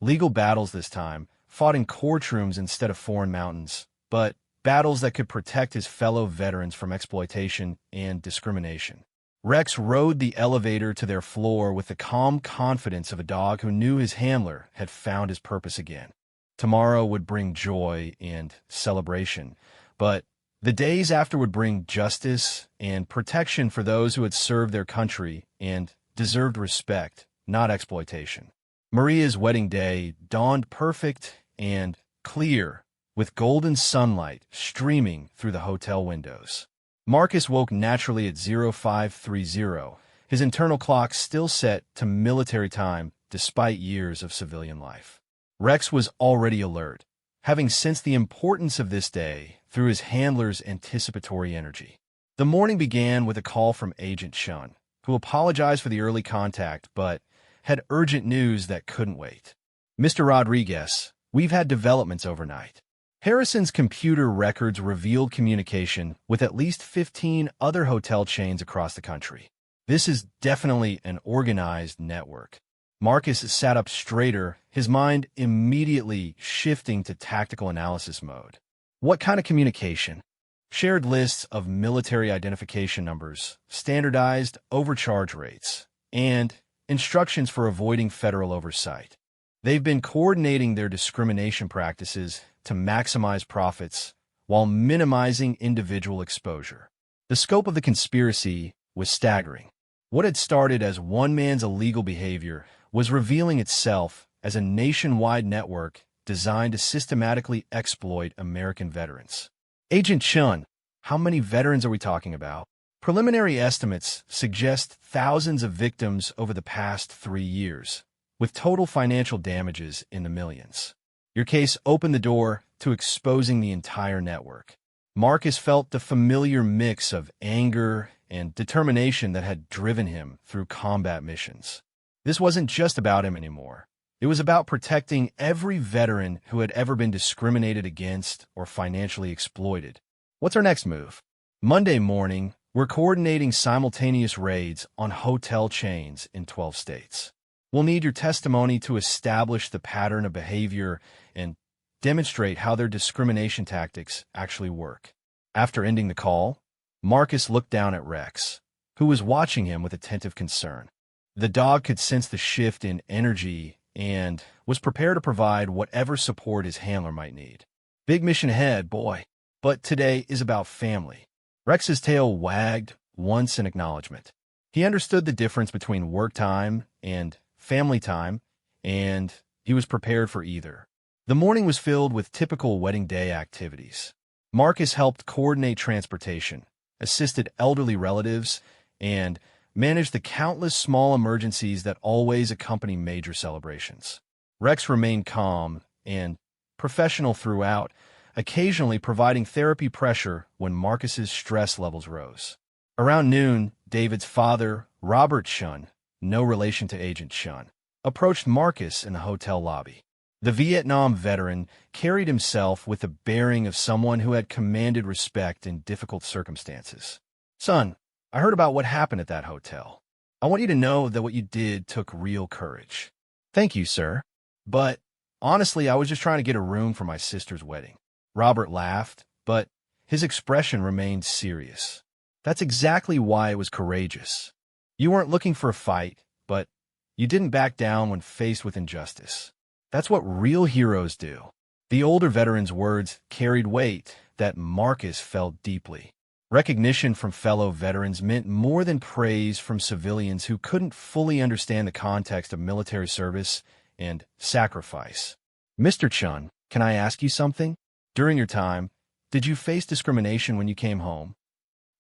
Speaker 1: Legal battles this time, fought in courtrooms instead of foreign mountains, but battles that could protect his fellow veterans from exploitation and discrimination. Rex rode the elevator to their floor with the calm confidence of a dog who knew his handler had found his purpose again. Tomorrow would bring joy and celebration, but the days after would bring justice and protection for those who had served their country and deserved respect, not exploitation. Maria's wedding day dawned perfect and clear, with golden sunlight streaming through the hotel windows. Marcus woke naturally at 0530, his internal clock still set to military time despite years of civilian life. Rex was already alert, having sensed the importance of this day through his handler's anticipatory energy. The morning began with a call from Agent Shun, who apologized for the early contact but had urgent news that couldn't wait. "Mr. Rodriguez, we've had developments overnight. Harrison's computer records revealed communication with at least 15 other hotel chains across the country. This is definitely an organized network." Marcus sat up straighter, his mind immediately shifting to tactical analysis mode. "What kind of communication?" "Shared lists of military identification numbers, standardized overcharge rates, and instructions for avoiding federal oversight. They've been coordinating their discrimination practices to maximize profits while minimizing individual exposure." The scope of the conspiracy was staggering. What had started as one man's illegal behavior was revealing itself as a nationwide network designed to systematically exploit American veterans. "Agent Chun, how many veterans are we talking about?" "Preliminary estimates suggest thousands of victims over the past 3 years, with total financial damages in the millions." Your case opened the door to exposing the entire network. Marcus felt the familiar mix of anger and determination that had driven him through combat missions. This wasn't just about him anymore. It was about protecting every veteran who had ever been discriminated against or financially exploited. "What's our next move?" "Monday morning, we're coordinating simultaneous raids on hotel chains in 12 states. We'll need your testimony to establish the pattern of behavior and demonstrate how their discrimination tactics actually work." After ending the call, Marcus looked down at Rex, who was watching him with attentive concern. The dog could sense the shift in energy and was prepared to provide whatever support his handler might need. "Big mission ahead, boy. But today is about family." Rex's tail wagged once in acknowledgement. He understood the difference between work time and family time, and he was prepared for either. The morning was filled with typical wedding day activities. Marcus helped coordinate transportation, assisted elderly relatives, and managed the countless small emergencies that always accompany major celebrations. Rex remained calm and professional throughout, occasionally providing therapy pressure when Marcus's stress levels rose. Around noon, David's father, Robert Shun, no relation to Agent Shun, approached Marcus in the hotel lobby. The Vietnam veteran carried himself with the bearing of someone who had commanded respect in difficult circumstances. "Son, I heard about what happened at that hotel. I want you to know that what you did took real courage." "Thank you, sir. But honestly, I was just trying to get a room for my sister's wedding." Robert laughed, but his expression remained serious. "That's exactly why it was courageous. You weren't looking for a fight, but you didn't back down when faced with injustice. That's what real heroes do." The older veteran's words carried weight that Marcus felt deeply. Recognition from fellow veterans meant more than praise from civilians who couldn't fully understand the context of military service and sacrifice. "Mr. Chun, can I ask you something? During your time, did you face discrimination when you came home?"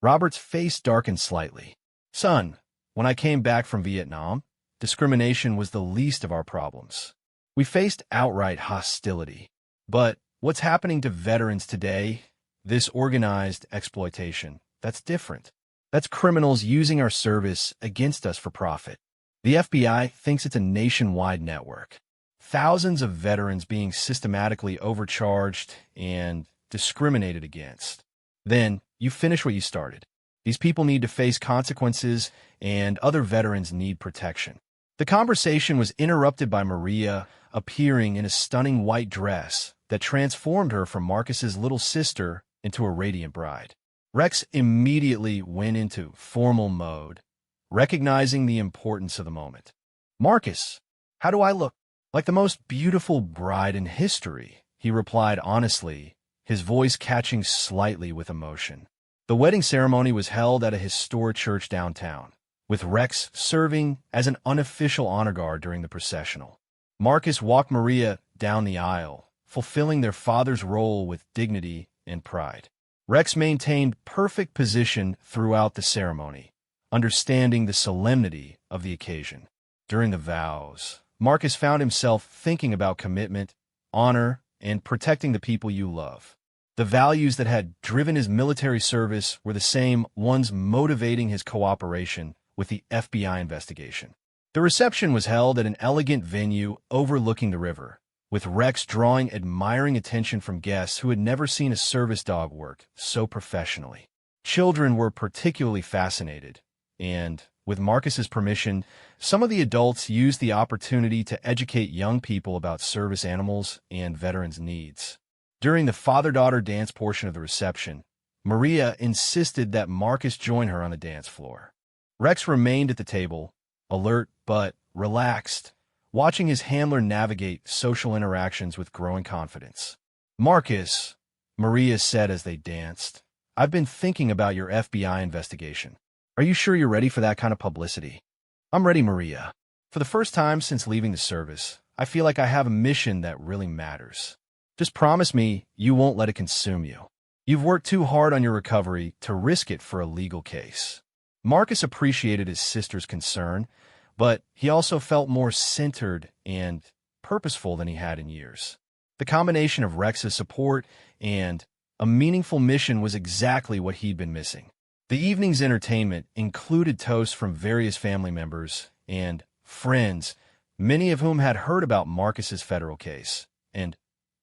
Speaker 1: Robert's face darkened slightly. "Son, when I came back from Vietnam, discrimination was the least of our problems. We faced outright hostility. But what's happening to veterans today, this organized exploitation, that's different. That's criminals using our service against us for profit. The FBI thinks it's a nationwide network. Thousands of veterans being systematically overcharged and discriminated against. Then you finish what you started. These people need to face consequences, and other veterans need protection." The conversation was interrupted by Maria appearing in a stunning white dress that transformed her from Marcus's little sister into a radiant bride. Rex immediately went into formal mode, recognizing the importance of the moment. "Marcus, how do I look?" "Like the most beautiful bride in history," he replied honestly, his voice catching slightly with emotion. The wedding ceremony was held at a historic church downtown, with Rex serving as an unofficial honor guard during the processional. Marcus walked Maria down the aisle, fulfilling their father's role with dignity and pride. Rex maintained perfect position throughout the ceremony, understanding the solemnity of the occasion. During the vows, Marcus found himself thinking about commitment, honor, and protecting the people you love. The values that had driven his military service were the same ones motivating his cooperation with the FBI investigation. The reception was held at an elegant venue overlooking the river, with Rex drawing admiring attention from guests who had never seen a service dog work so professionally. Children were particularly fascinated, and, with Marcus's permission, some of the adults used the opportunity to educate young people about service animals and veterans' needs. During the father-daughter dance portion of the reception, Maria insisted that Marcus join her on the dance floor. Rex remained at the table, alert but relaxed, watching his handler navigate social interactions with growing confidence. "Marcus," Maria said as they danced, "I've been thinking about your FBI investigation. Are you sure you're ready for that kind of publicity?" "I'm ready, Maria. For the first time since leaving the service, I feel like I have a mission that really matters. Just promise me you won't let it consume you. You've worked too hard on your recovery to risk it for a legal case." Marcus appreciated his sister's concern, but he also felt more centered and purposeful than he had in years. The combination of Rex's support and a meaningful mission was exactly what he'd been missing. The evening's entertainment included toasts from various family members and friends, many of whom had heard about Marcus's federal case and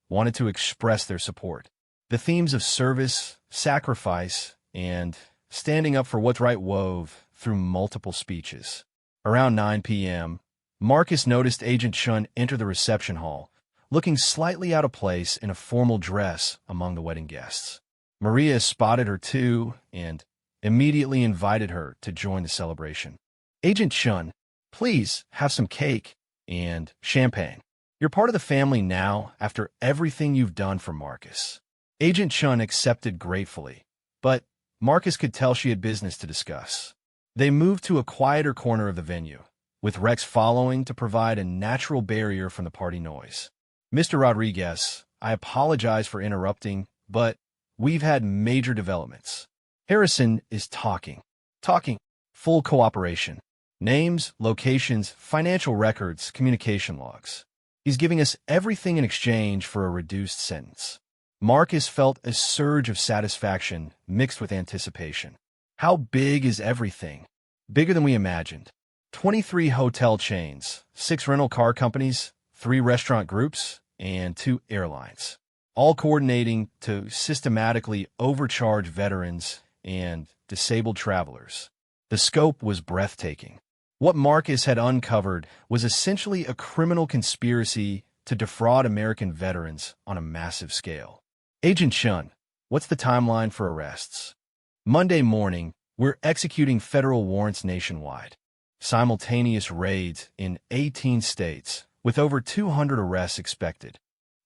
Speaker 1: wanted to express their support. The themes of service, sacrifice, and standing up for what's right wove through multiple speeches. Around 9 p.m., Marcus noticed Agent Chun enter the reception hall, looking slightly out of place in a formal dress among the wedding guests. Maria spotted her too and immediately invited her to join the celebration. "Agent Chun, please have some cake and champagne. You're part of the family now after everything you've done for Marcus." Agent Chun accepted gratefully, but Marcus could tell she had business to discuss. They moved to a quieter corner of the venue, with Rex following to provide a natural barrier from the party noise. "Mr. Rodriguez, I apologize for interrupting, but we've had major developments. Harrison is talking. Full cooperation. Names, locations, financial records, communication logs. He's giving us everything in exchange for a reduced sentence." Marcus felt a surge of satisfaction mixed with anticipation. How big is everything? Bigger than we imagined. 23 hotel chains, 6 rental car companies, 3 restaurant groups, and 2 airlines, all coordinating to systematically overcharge veterans and disabled travelers. The scope was breathtaking. What Marcus had uncovered was essentially a criminal conspiracy to defraud American veterans on a massive scale. Agent Shun, what's the timeline for arrests? Monday morning, we're executing federal warrants nationwide. Simultaneous raids in 18 states, with over 200 arrests expected.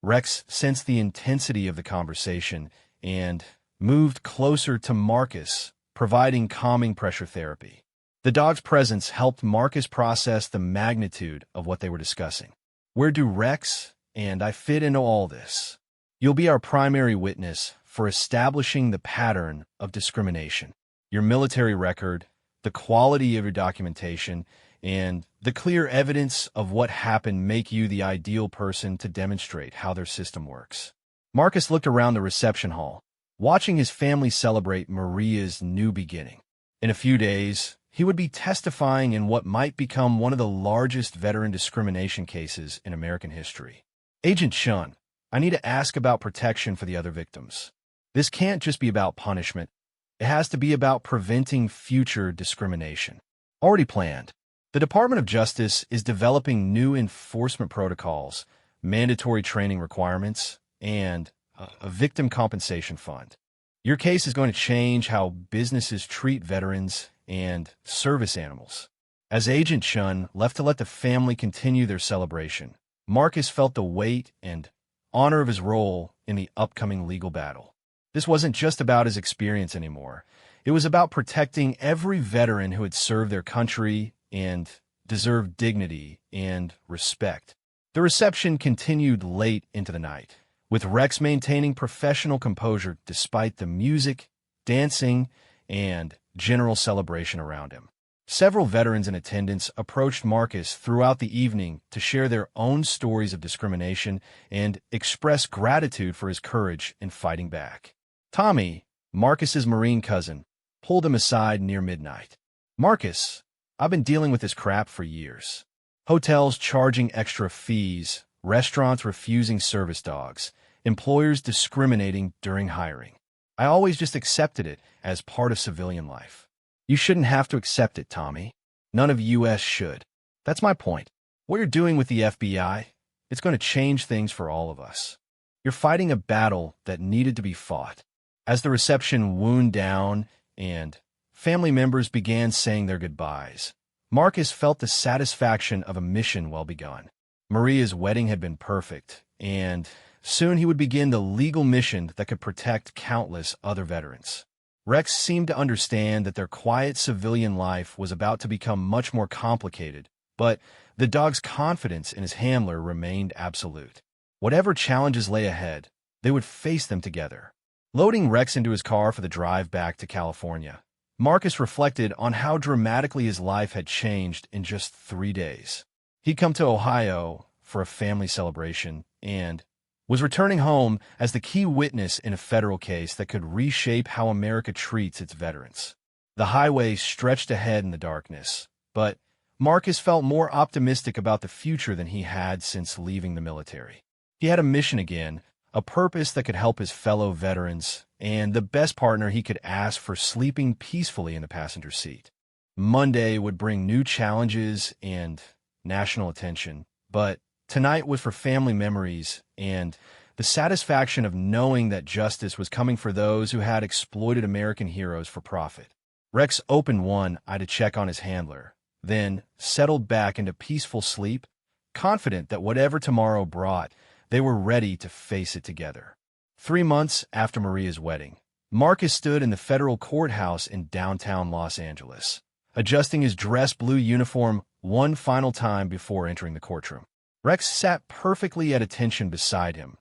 Speaker 1: Rex sensed the intensity of the conversation and moved closer to Marcus, providing calming pressure therapy. The dog's presence helped Marcus process the magnitude of what they were discussing. Where do Rex and I fit into all this? You'll be our primary witness for establishing the pattern of discrimination. Your military record, the quality of your documentation, and the clear evidence of what happened make you the ideal person to demonstrate how their system works. Marcus looked around the reception hall, watching his family celebrate Maria's new beginning. In a few days, he would be testifying in what might become one of the largest veteran discrimination cases in American history. Agent Shun, I need to ask about protection for the other victims. This can't just be about punishment. It has to be about preventing future discrimination. Already planned. The Department of Justice is developing new enforcement protocols, mandatory training requirements, and a victim compensation fund. Your case is going to change how businesses treat veterans and service animals. As Agent Shun left to let the family continue their celebration, Marcus felt the weight and honor of his role in the upcoming legal battle. This wasn't just about his experience anymore. It was about protecting every veteran who had served their country and deserved dignity and respect. The reception continued late into the night, with Rex maintaining professional composure despite the music, dancing, and general celebration around him. Several veterans in attendance approached Marcus throughout the evening to share their own stories of discrimination and express gratitude for his courage in fighting back. Tommy, Marcus's Marine cousin, pulled him aside near midnight. Marcus, I've been dealing with this crap for years. Hotels charging extra fees, restaurants refusing service dogs, employers discriminating during hiring. I always just accepted it as part of civilian life. You shouldn't have to accept it, Tommy. None of U.S. should. That's my point. What you're doing with the FBI, it's going to change things for all of us. You're fighting a battle that needed to be fought. As the reception wound down and family members began saying their goodbyes, Marcus felt the satisfaction of a mission well begun. Maria's wedding had been perfect, and soon he would begin the legal mission that could protect countless other veterans. Rex seemed to understand that their quiet civilian life was about to become much more complicated, but the dog's confidence in his handler remained absolute. Whatever challenges lay ahead, they would face them together. Loading Rex into his car for the drive back to California, Marcus reflected on how dramatically his life had changed in just 3 days. He'd come to Ohio for a family celebration and was returning home as the key witness in a federal case that could reshape how America treats its veterans. The highway stretched ahead in the darkness, but Marcus felt more optimistic about the future than he had since leaving the military. He had a mission again, a purpose that could help his fellow veterans, and the best partner he could ask for sleeping peacefully in the passenger seat. Monday would bring new challenges and national attention, but tonight was for family memories and the satisfaction of knowing that justice was coming for those who had exploited American heroes for profit. Rex opened one eye to check on his handler, then settled back into peaceful sleep, confident that whatever tomorrow brought, they were ready to face it together. 3 months after Maria's wedding, Marcus stood in the federal courthouse in downtown Los Angeles, adjusting his dress blue uniform one final time before entering the courtroom. Rex sat perfectly at attention beside him,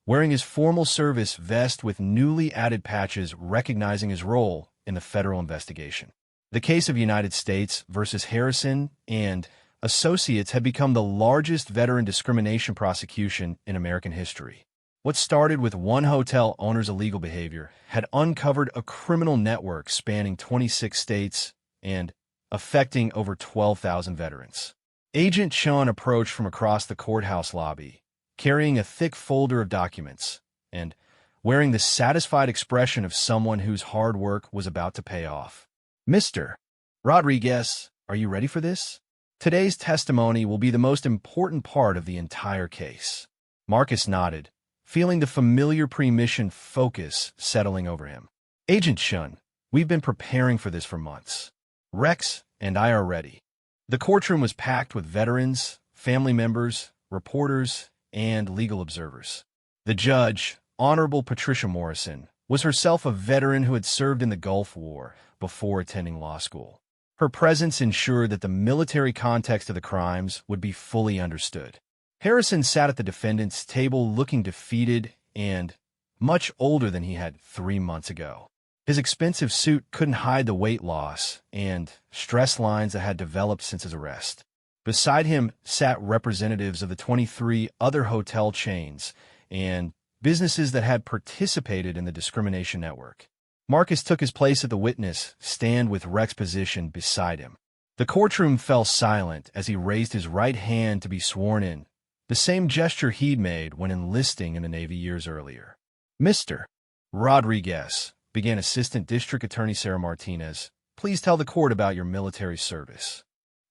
Speaker 1: wearing his formal service vest with newly added patches recognizing his role in the federal investigation. The case of United States versus Harrison and Associates had become the largest veteran discrimination prosecution in American history. What started with one hotel owner's illegal behavior had uncovered a criminal network spanning 26 states and affecting over 12,000 veterans. Agent Sean approached from across the courthouse lobby, carrying a thick folder of documents, and wearing the satisfied expression of someone whose hard work was about to pay off. "Mr. Rodriguez, are you ready for this? Today's testimony will be the most important part of the entire case." Marcus nodded, feeling the familiar pre-mission focus settling over him. "Agent Shun, we've been preparing for this for months. Rex and I are ready." The courtroom was packed with veterans, family members, reporters, and legal observers. The judge, Honorable Patricia Morrison, was herself a veteran who had served in the Gulf War before attending law school. Her presence ensured that the military context of the crimes would be fully understood. Harrison sat at the defendant's table looking defeated and much older than he had 3 months ago. His expensive suit couldn't hide the weight loss and stress lines that had developed since his arrest. Beside him sat representatives of the 23 other hotel chains and businesses that had participated in the discrimination network. Marcus took his place at the witness stand with Rex positioned beside him. The courtroom fell silent as he raised his right hand to be sworn in, the same gesture he'd made when enlisting in the Navy years earlier. "Mr. Rodriguez," began Assistant District Attorney Sarah Martinez, "please tell the court about your military service."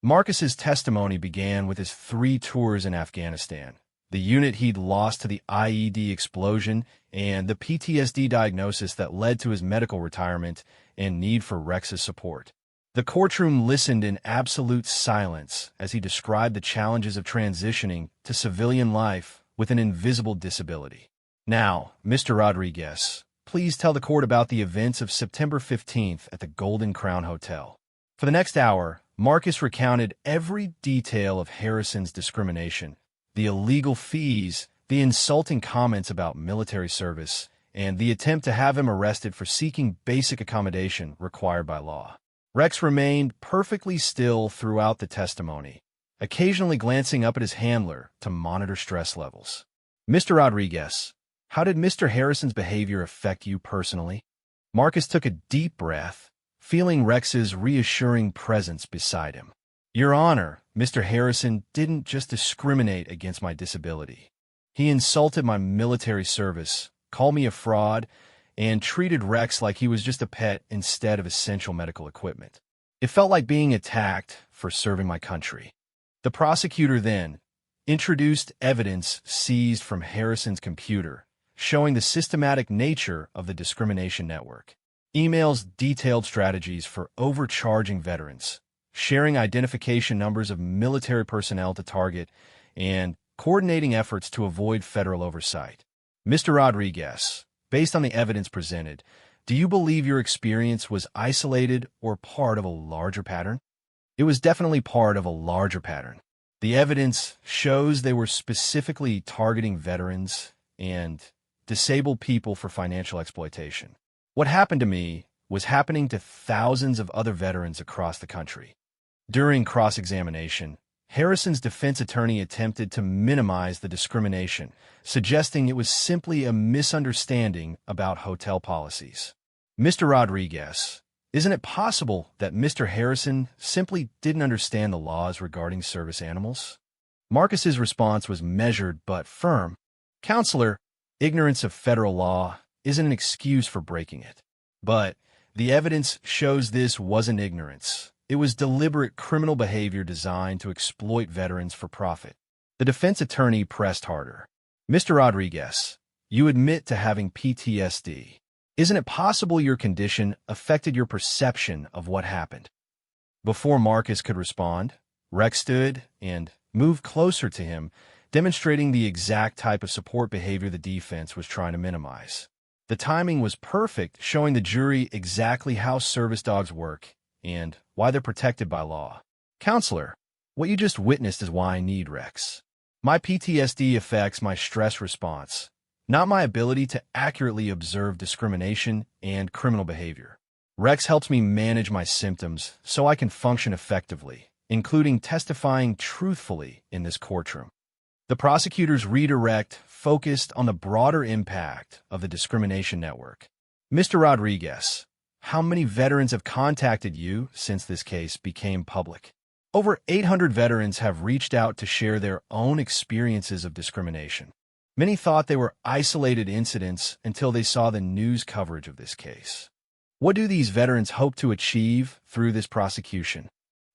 Speaker 1: Marcus's testimony began with his 3 tours in Afghanistan, the unit he'd lost to the IED explosion, and the PTSD diagnosis that led to his medical retirement and need for Rex's support. The courtroom listened in absolute silence as he described the challenges of transitioning to civilian life with an invisible disability. "Now, Mr. Rodriguez, please tell the court about the events of September 15th at the Golden Crown Hotel." For the next hour, Marcus recounted every detail of Harrison's discrimination, the illegal fees, the insulting comments about military service, and the attempt to have him arrested for seeking basic accommodation required by law. Rex remained perfectly still throughout the testimony, occasionally glancing up at his handler to monitor stress levels. "Mr. Rodriguez, how did Mr. Harrison's behavior affect you personally?" Marcus took a deep breath, feeling Rex's reassuring presence beside him. "Your Honor, Mr. Harrison didn't just discriminate against my disability. He insulted my military service, called me a fraud, and treated Rex like he was just a pet instead of essential medical equipment. It felt like being attacked for serving my country." The prosecutor then introduced evidence seized from Harrison's computer, showing the systematic nature of the discrimination network. Emails detailed strategies for overcharging veterans, sharing identification numbers of military personnel to target, and coordinating efforts to avoid federal oversight. "Mr. Rodriguez, based on the evidence presented, do you believe your experience was isolated or part of a larger pattern?" "It was definitely part of a larger pattern. The evidence shows they were specifically targeting veterans and disabled people for financial exploitation. What happened to me was happening to thousands of other veterans across the country." During cross-examination, Harrison's defense attorney attempted to minimize the discrimination, suggesting it was simply a misunderstanding about hotel policies. "Mr. Rodriguez, isn't it possible that Mr. Harrison simply didn't understand the laws regarding service animals?" Marcus's response was measured but firm. "Counselor, ignorance of federal law isn't an excuse for breaking it. But the evidence shows this wasn't ignorance. It was deliberate criminal behavior designed to exploit veterans for profit." The defense attorney pressed harder. "Mr. Rodriguez, you admit to having PTSD. Isn't it possible your condition affected your perception of what happened?" Before Marcus could respond, Rex stood and moved closer to him, demonstrating the exact type of support behavior the defense was trying to minimize. The timing was perfect, showing the jury exactly how service dogs work and why they're protected by law. "Counselor, what you just witnessed is why I need Rex. My PTSD affects my stress response, not my ability to accurately observe discrimination and criminal behavior. Rex helps me manage my symptoms so I can function effectively, including testifying truthfully in this courtroom." The prosecutor's redirect focused on the broader impact of the discrimination network. "Mr. Rodriguez, how many veterans have contacted you since this case became public?" Over 800 veterans have reached out to share their own experiences of discrimination. Many thought they were isolated incidents until they saw the news coverage of this case. What do these veterans hope to achieve through this prosecution?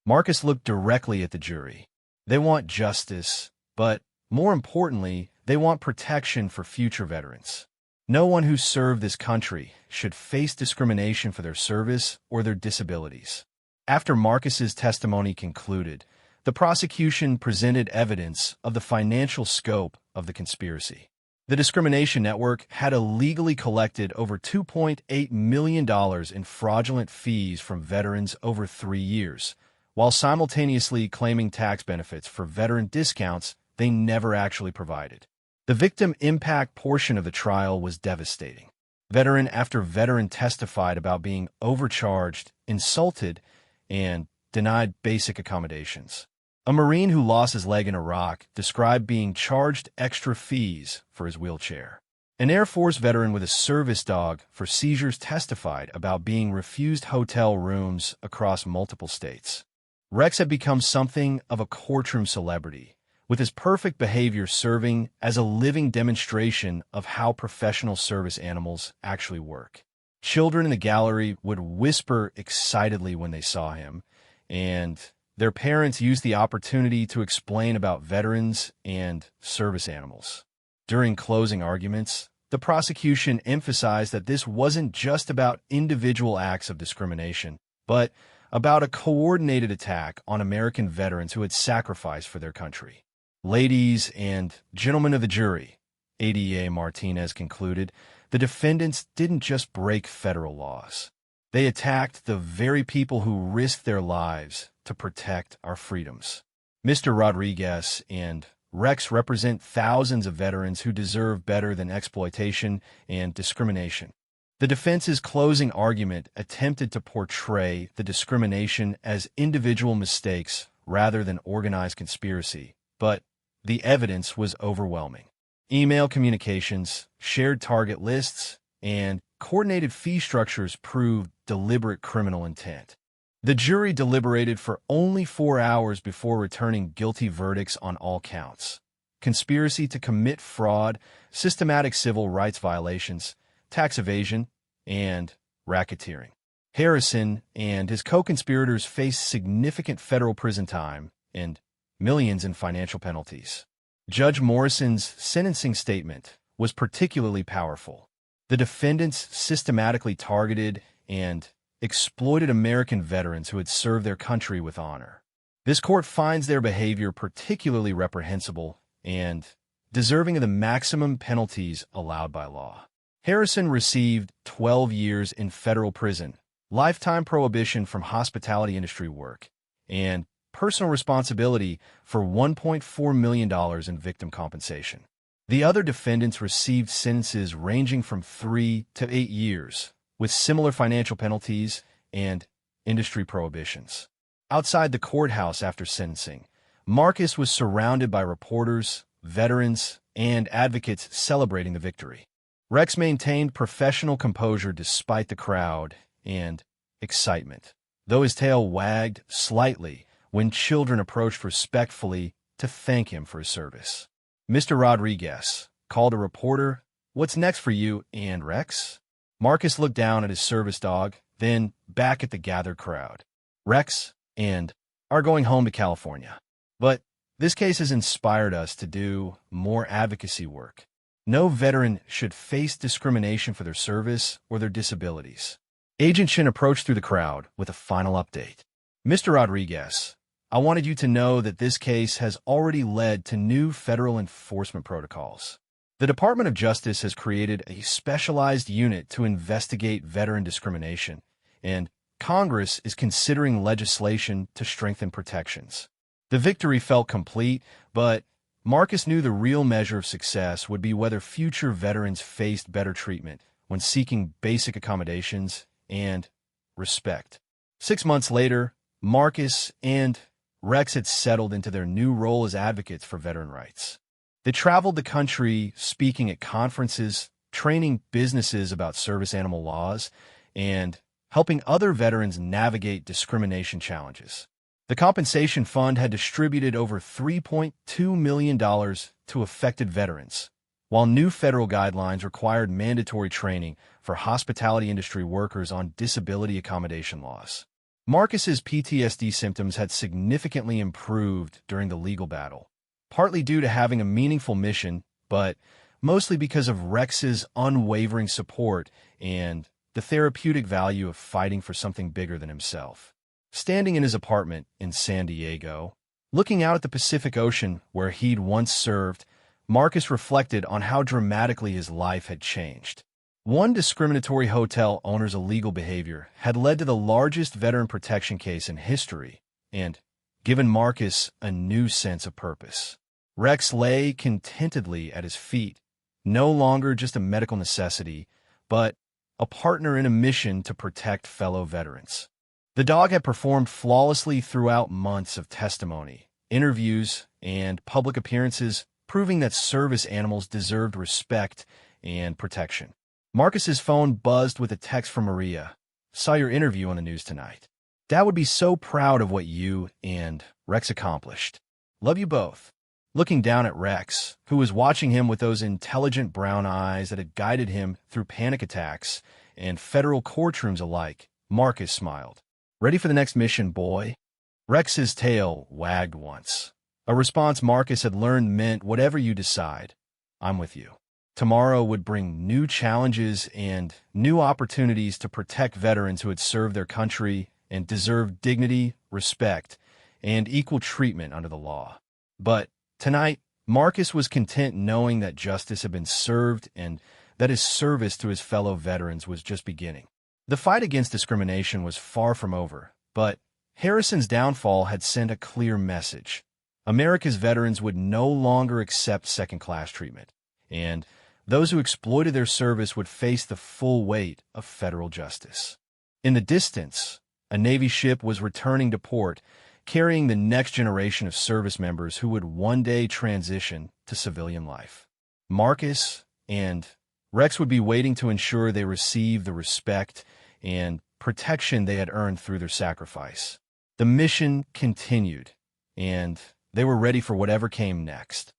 Speaker 1: Marcus looked directly at the jury. They want justice, but more importantly, they want protection for future veterans. No one who served this country should face discrimination for their service or their disabilities. After Marcus's testimony concluded, the prosecution presented evidence of the financial scope of the conspiracy. The discrimination network had illegally collected over $2.8 million in fraudulent fees from veterans over 3 years, while simultaneously claiming tax benefits for veteran discounts they never actually provided. The victim impact portion of the trial was devastating. Veteran after veteran testified about being overcharged, insulted, and denied basic accommodations. A Marine who lost his leg in Iraq described being charged extra fees for his wheelchair. An Air Force veteran with a service dog for seizures testified about being refused hotel rooms across multiple states. Rex had become something of a courtroom celebrity, with his perfect behavior serving as a living demonstration of how professional service animals actually work. Children in the gallery would whisper excitedly when they saw him, and their parents used the opportunity to explain about veterans and service animals. During closing arguments, the prosecution emphasized that this wasn't just about individual acts of discrimination, but about a coordinated attack on American veterans who had sacrificed for their country. Ladies and gentlemen of the jury, ADA Martinez concluded, the defendants didn't just break federal laws. They attacked the very people who risked their lives to protect our freedoms. Mr. Rodriguez and Rex represent thousands of veterans who deserve better than exploitation and discrimination. The defense's closing argument attempted to portray the discrimination as individual mistakes rather than organized conspiracy, but the evidence was overwhelming. Email communications, shared target lists, and coordinated fee structures proved deliberate criminal intent. The jury deliberated for only 4 hours before returning guilty verdicts on all counts: conspiracy to commit fraud, systematic civil rights violations, tax evasion, and racketeering. Harrison and his co-conspirators faced significant federal prison time and millions in financial penalties. Judge Morrison's sentencing statement was particularly powerful. The defendants systematically targeted and exploited American veterans who had served their country with honor. This court finds their behavior particularly reprehensible and deserving of the maximum penalties allowed by law. Harrison received 12 years in federal prison, lifetime prohibition from hospitality industry work, and personal responsibility for $1.4 million in victim compensation. The other defendants received sentences ranging from 3 to 8 years, with similar financial penalties and industry prohibitions. Outside the courthouse after sentencing, Marcus was surrounded by reporters, veterans, and advocates celebrating the victory. Rex maintained professional composure despite the crowd and excitement, though his tail wagged slightly when children approached respectfully to thank him for his service. Mr. Rodriguez called a reporter, "What's next for you and Rex?" Marcus looked down at his service dog, then back at the gathered crowd. "Rex and are going home to California. But this case has inspired us to do more advocacy work. No veteran should face discrimination for their service or their disabilities." Agent Shin approached through the crowd with a final update. "Mr. Rodriguez, I wanted you to know that this case has already led to new federal enforcement protocols. The Department of Justice has created a specialized unit to investigate veteran discrimination, and Congress is considering legislation to strengthen protections." The victory felt complete, but Marcus knew the real measure of success would be whether future veterans faced better treatment when seeking basic accommodations and respect. 6 months later, Marcus and Rex had settled into their new role as advocates for veteran rights. They traveled the country speaking at conferences, training businesses about service animal laws, and helping other veterans navigate discrimination challenges. The compensation fund had distributed over $3.2 million to affected veterans, while new federal guidelines required mandatory training for hospitality industry workers on disability accommodation laws. Marcus's PTSD symptoms had significantly improved during the legal battle, partly due to having a meaningful mission, but mostly because of Rex's unwavering support and the therapeutic value of fighting for something bigger than himself. Standing in his apartment in San Diego, looking out at the Pacific Ocean where he'd once served, Marcus reflected on how dramatically his life had changed. One discriminatory hotel owner's illegal behavior had led to the largest veteran protection case in history and given Marcus a new sense of purpose. Rex lay contentedly at his feet, no longer just a medical necessity, but a partner in a mission to protect fellow veterans. The dog had performed flawlessly throughout months of testimony, interviews, and public appearances, proving that service animals deserved respect and protection. Marcus's phone buzzed with a text from Maria. "Saw your interview on the news tonight. Dad would be so proud of what you and Rex accomplished. Love you both." Looking down at Rex, who was watching him with those intelligent brown eyes that had guided him through panic attacks and federal courtrooms alike, Marcus smiled. "Ready for the next mission, boy?" Rex's tail wagged once, a response Marcus had learned meant whatever you decide, I'm with you. Tomorrow would bring new challenges and new opportunities to protect veterans who had served their country and deserved dignity, respect, and equal treatment under the law. But tonight, Marcus was content knowing that justice had been served and that his service to his fellow veterans was just beginning. The fight against discrimination was far from over, but Harrison's downfall had sent a clear message. America's veterans would no longer accept second-class treatment, and those who exploited their service would face the full weight of federal justice. In the distance, a Navy ship was returning to port, carrying the next generation of service members who would one day transition to civilian life. Marcus and Rex would be waiting to ensure they receive the respect and protection they had earned through their sacrifice. The mission continued, and they were ready for whatever came next.